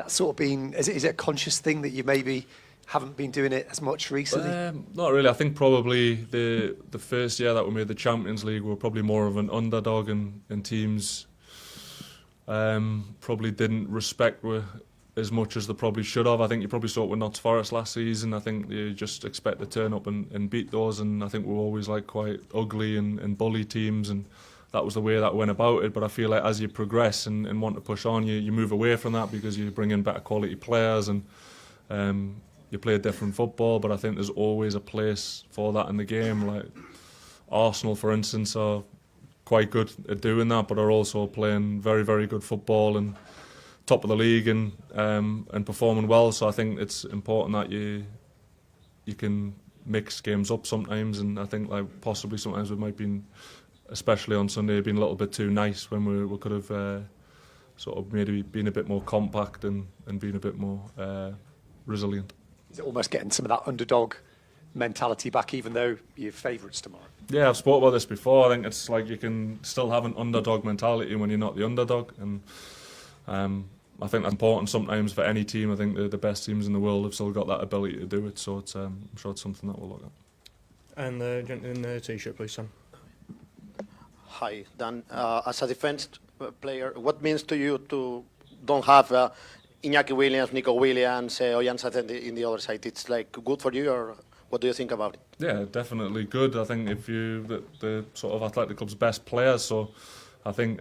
sort of been? Is it a conscious thing that you maybe haven't been doing it as much recently? Not really. I think probably the first year that we made the Champions League, we were probably more of an underdog, and teams probably didn't respect we as much as they probably should have. I think you probably saw it with Notts Forest last season. I think you just expect to turn up and beat those, and I think we were always like quite ugly and bully teams, and that was the way that went about it. But I feel like as you progress and want to push on, you move away from that, because you bring in better quality players and you play a different football. But I think there's always a place for that in the game. Like Arsenal, for instance, are quite good at doing that, but are also playing very, very good football and top of the league and performing well. So I think it's important that you can mix games up sometimes, and I think like possibly sometimes we might be, especially on Sunday, been a little bit too nice when we could have sort of maybe been a bit more compact and been a bit more resilient. Is it almost getting some of that underdog mentality back, even though you're favourites tomorrow? Yeah, I've spoken about this before. I think it's like you can still have an underdog mentality when you're not the underdog, and I think that's important sometimes for any team. I think the best teams in the world have still got that ability to do it, so it's, I'm sure it's something that we'll look at. And the gentleman in the t-shirt, please, Sam. Hi, Dan. As a defence player, what means to you to don't have Iñaki Williams, Nico Williams, Ojan Sanchez in the other side? It's like good for you, or what do you think about it? Yeah, definitely good. I think if the sort of athletic club's best players, so I think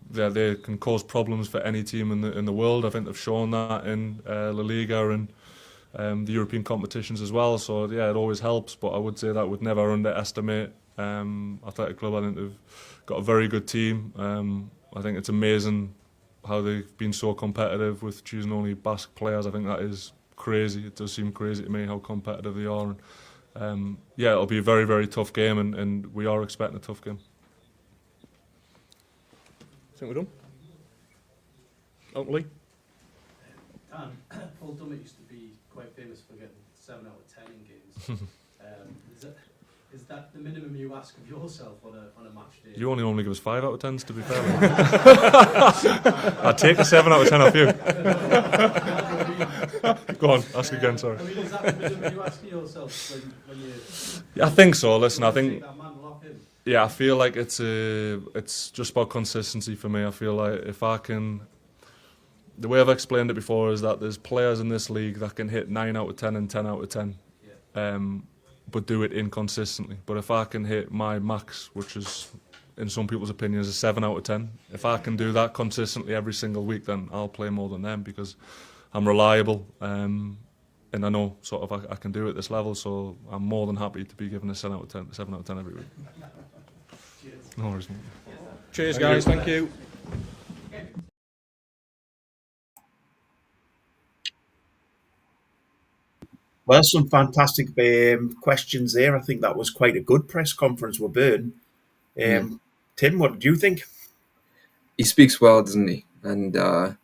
they can cause problems for any team in the world. I think they've shown that in La Liga and the European competitions as well. So yeah, it always helps. But I would say that would never underestimate Athletic Club. I think they've got a very good team. I think it's amazing how they've been so competitive with choosing only Basque players. I think that is crazy. It does seem crazy to me how competitive they are. And, yeah, it'll be a very, very tough game, and we are expecting a tough game. I think we're done. Lee? Paul Dummett used to be quite famous for getting 7 out of 10 in games. Is that the minimum you ask of yourself on a match day? You only give us 5 out of 10s, to be fair. I'd take a 7 out of 10 off you. Go on, ask again, sorry. I mean, is that the minimum you ask of yourself when you... Yeah, I think so. Listen, I think... Take that man off him? Yeah, I feel like it's just about consistency for me. I feel like if I can... The way I've explained it before is that there's players in this league that can hit 9 out of 10 and 10 out of 10, but do it inconsistently. But if I can hit my max, which is, in some people's opinions, a 7 out of 10, if I can do that consistently every single week, then I'll play more than them because I'm reliable and I know sort of I can do it at this level. So I'm more than happy to be given a 7 out of 10 every week. Cheers. No worries, mate. Cheers, guys. Thank you. Well, some fantastic questions there. I think that was quite a good press conference with Byrne. Tim, what do you think? He speaks well, doesn't he? And I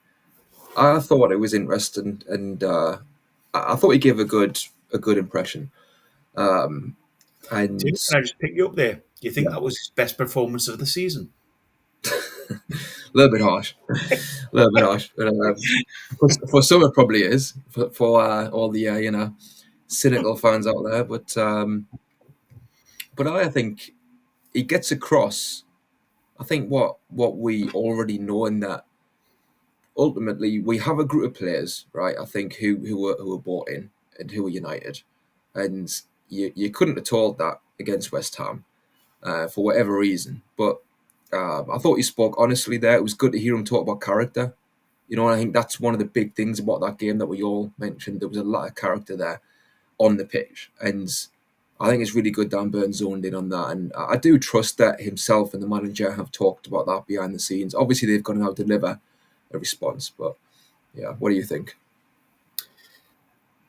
thought it was interesting, and I thought he gave a good impression. And Tim, can I just pick you up there? Do you think that was his best performance of the season? A little bit harsh. For some, it probably is. For all the cynical fans out there, but I think he gets across. I think what we already know, in that ultimately we have a group of players, right? I think who were bought in and who were united, and you couldn't have told that against West Ham for whatever reason, but. I thought he spoke honestly there. It was good to hear him talk about character. You know, and I think that's one of the big things about that game that we all mentioned. There was a lot of character there on the pitch. And I think it's really good Dan Burn zoned in on that. And I do trust that himself and the manager have talked about that behind the scenes. Obviously, they've got to now deliver a response. But, yeah, what do you think?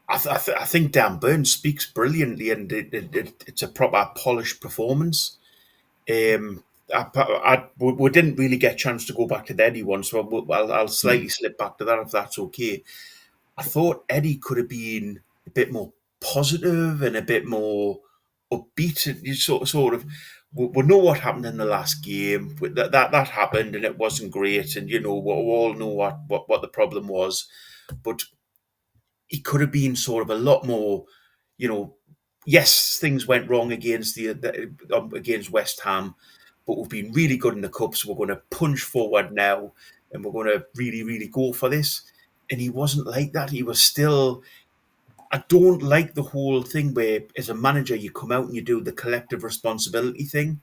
I think Dan Burn speaks brilliantly, and it's a proper polished performance. We didn't really get a chance to go back to the Eddie one, so I'll slightly slip back to that if that's okay. I thought Eddie could have been a bit more positive and a bit more upbeat. And you sort of, we know what happened in the last game. That happened and it wasn't great, and we all know what the problem was. But he could have been sort of a lot more, yes, things went wrong against against West Ham. But we've been really good in the cup, so we're going to punch forward now and we're going to really, really go for this. And he wasn't like that. He was still... I don't like the whole thing where, as a manager, you come out and you do the collective responsibility thing.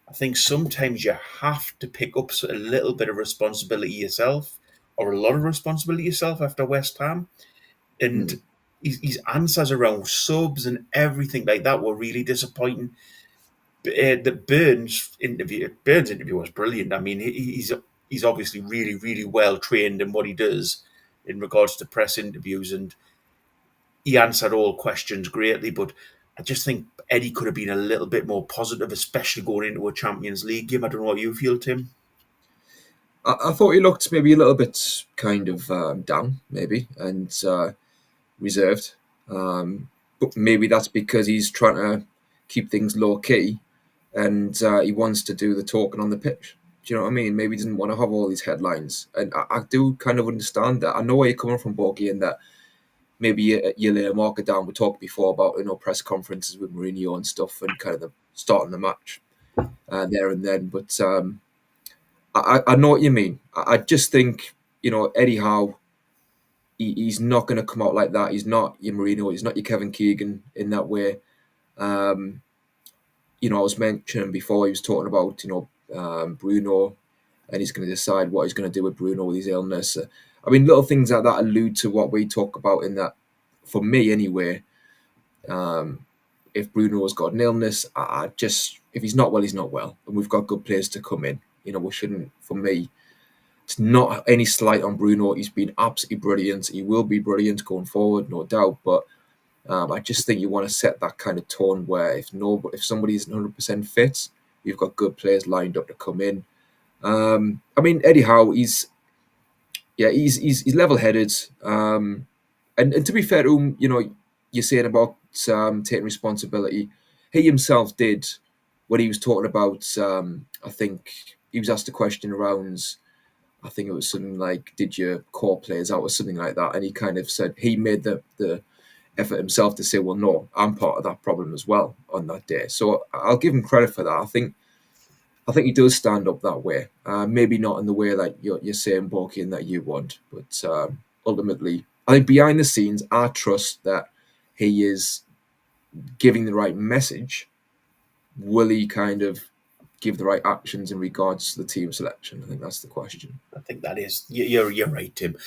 I think sometimes you have to pick up a little bit of responsibility yourself, or a lot of responsibility yourself after West Ham. And his answers around subs and everything like that were really disappointing. The Burns interview was brilliant. I mean, he's obviously really, really well trained in what he does in regards to press interviews, and he answered all questions greatly. But I just think Eddie could have been a little bit more positive, especially going into a Champions League game. I don't know what you feel, Tim. I thought he looked maybe a little bit kind of down, maybe, and reserved. But maybe that's because he's trying to keep things low key. And he wants to do the talking on the pitch. Do you know what I mean? Maybe he doesn't want to have all these headlines. And I do kind of understand that. I know where you're coming from, Borgie, and that maybe you lay a marker down. We talked before about press conferences with Mourinho and stuff, and kind of starting the match there and then. But I know what you mean. I just think, Eddie Howe, he's not going to come out like that. He's not your Mourinho. He's not your Kevin Keegan in that way. I was mentioning before, he was talking about, Bruno, and he's going to decide what he's going to do with Bruno with his illness. I mean, little things like that allude to what we talk about, in that, for me anyway, if Bruno's got an illness, if he's not well, he's not well. And we've got good players to come in. we shouldn't, for me, it's not any slight on Bruno. He's been absolutely brilliant. He will be brilliant going forward, no doubt. But I just think you want to set that kind of tone where if somebody isn't 100% fit, you've got good players lined up to come in. I mean, Eddie Howe, he's level-headed. And to be fair to him, you're saying about taking responsibility. He himself did when he was talking about. I think he was asked a question around. I think it was something like, "Did your core players out?" or something like that, and he kind of said he made the effort himself to say, "Well, no, I'm part of that problem as well on that day." So I'll give him credit for that. I think he does stand up that way. Maybe not in the way that you're saying, Borky, and that you want, but ultimately, I think behind the scenes, I trust that he is giving the right message. Will he kind of give the right actions in regards to the team selection? I think that's the question. I think that is, you're right, Tim.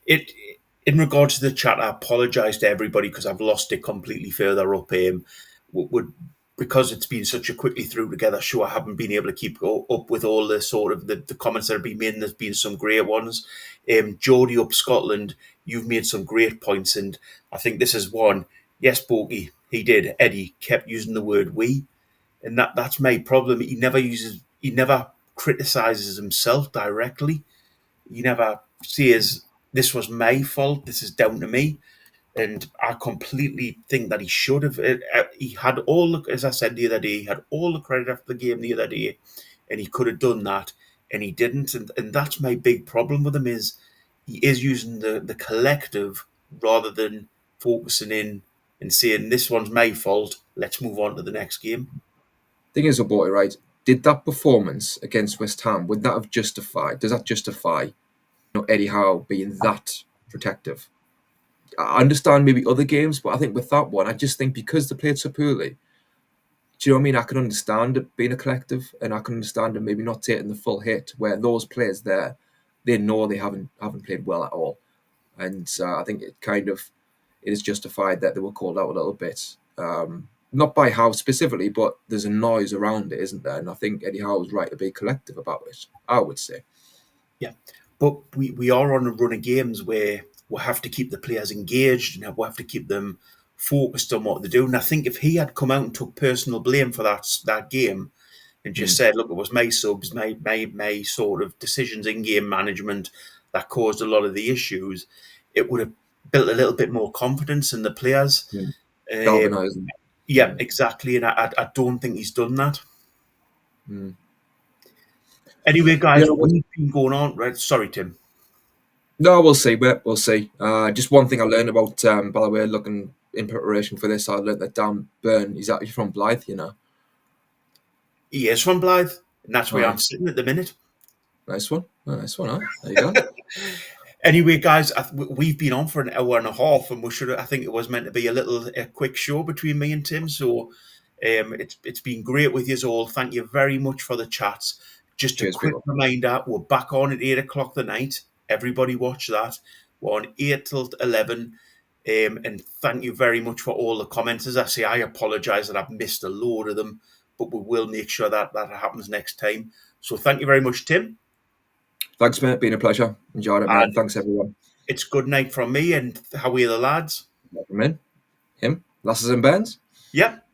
In regards to the chat, I apologise to everybody because I've lost it completely further up. Because it's been such a quickly through together show, I haven't been able to keep up with all the sort of the comments that have been made, and there's been some great ones. Geordie up Scotland, you've made some great points, and I think this is one. Yes, Borky, he did. Eddie kept using the word "we," and that's my problem. He never criticises himself directly. He never says, "This was my fault. This is down to me." And I completely think that he should have. He had as I said the other day, he had all the credit after the game the other day, and he could have done that, and he didn't. And that's my big problem with him is he is using the collective rather than focusing in and saying, "This one's my fault. Let's move on to the next game." Thing is, boy, right? Did that performance against West Ham, would that have justified? Does that justify, Eddie Howe being that protective? I understand maybe other games, but I think with that one, I just think because they played so poorly, do you know what I mean? I can understand it being a collective, and I can understand it maybe not taking the full hit where those players there, they know they haven't played well at all. And I think it is justified that they were called out a little bit. Not by Howe specifically, but there's a noise around it, isn't there? And I think Eddie Howe was right to be collective about it, I would say. Yeah, but we are on a run of games where we'll have to keep the players engaged and we'll have to keep them focused on what they do. And I think if he had come out and took personal blame for that game and just said, "Look, it was my subs, my sort of decisions in game management that caused a lot of the issues," it would have built a little bit more confidence in the players. Galvanising. Yeah, exactly. And I don't think he's done that. Anyway, guys, we've been going on. Right? Sorry, Tim. No, we'll see. We'll see. Just one thing I learned about, by the way, looking in preparation for this, I learned that Dan Byrne, he's actually from Blythe, He is from Blythe, and that's where I'm sitting at the minute. Nice one. Huh? There you go. Anyway, guys, we've been on for an hour and a half, and I think it was meant to be a quick show between me and Tim. So it's been great with you all. Thank you very much for the chats. Just a quick reminder, we're back on at 8 o'clock tonight. Everybody watch that. We're on 8 till 11. And thank you very much for all the comments. As I say, I apologise that I've missed a load of them, but we will make sure that happens next time. So thank you very much, Tim. Thanks, mate. Been a pleasure. Enjoyed it, man. Thanks, everyone. It's good night from me, and how are the lads? From him, lasses and bands. Yep.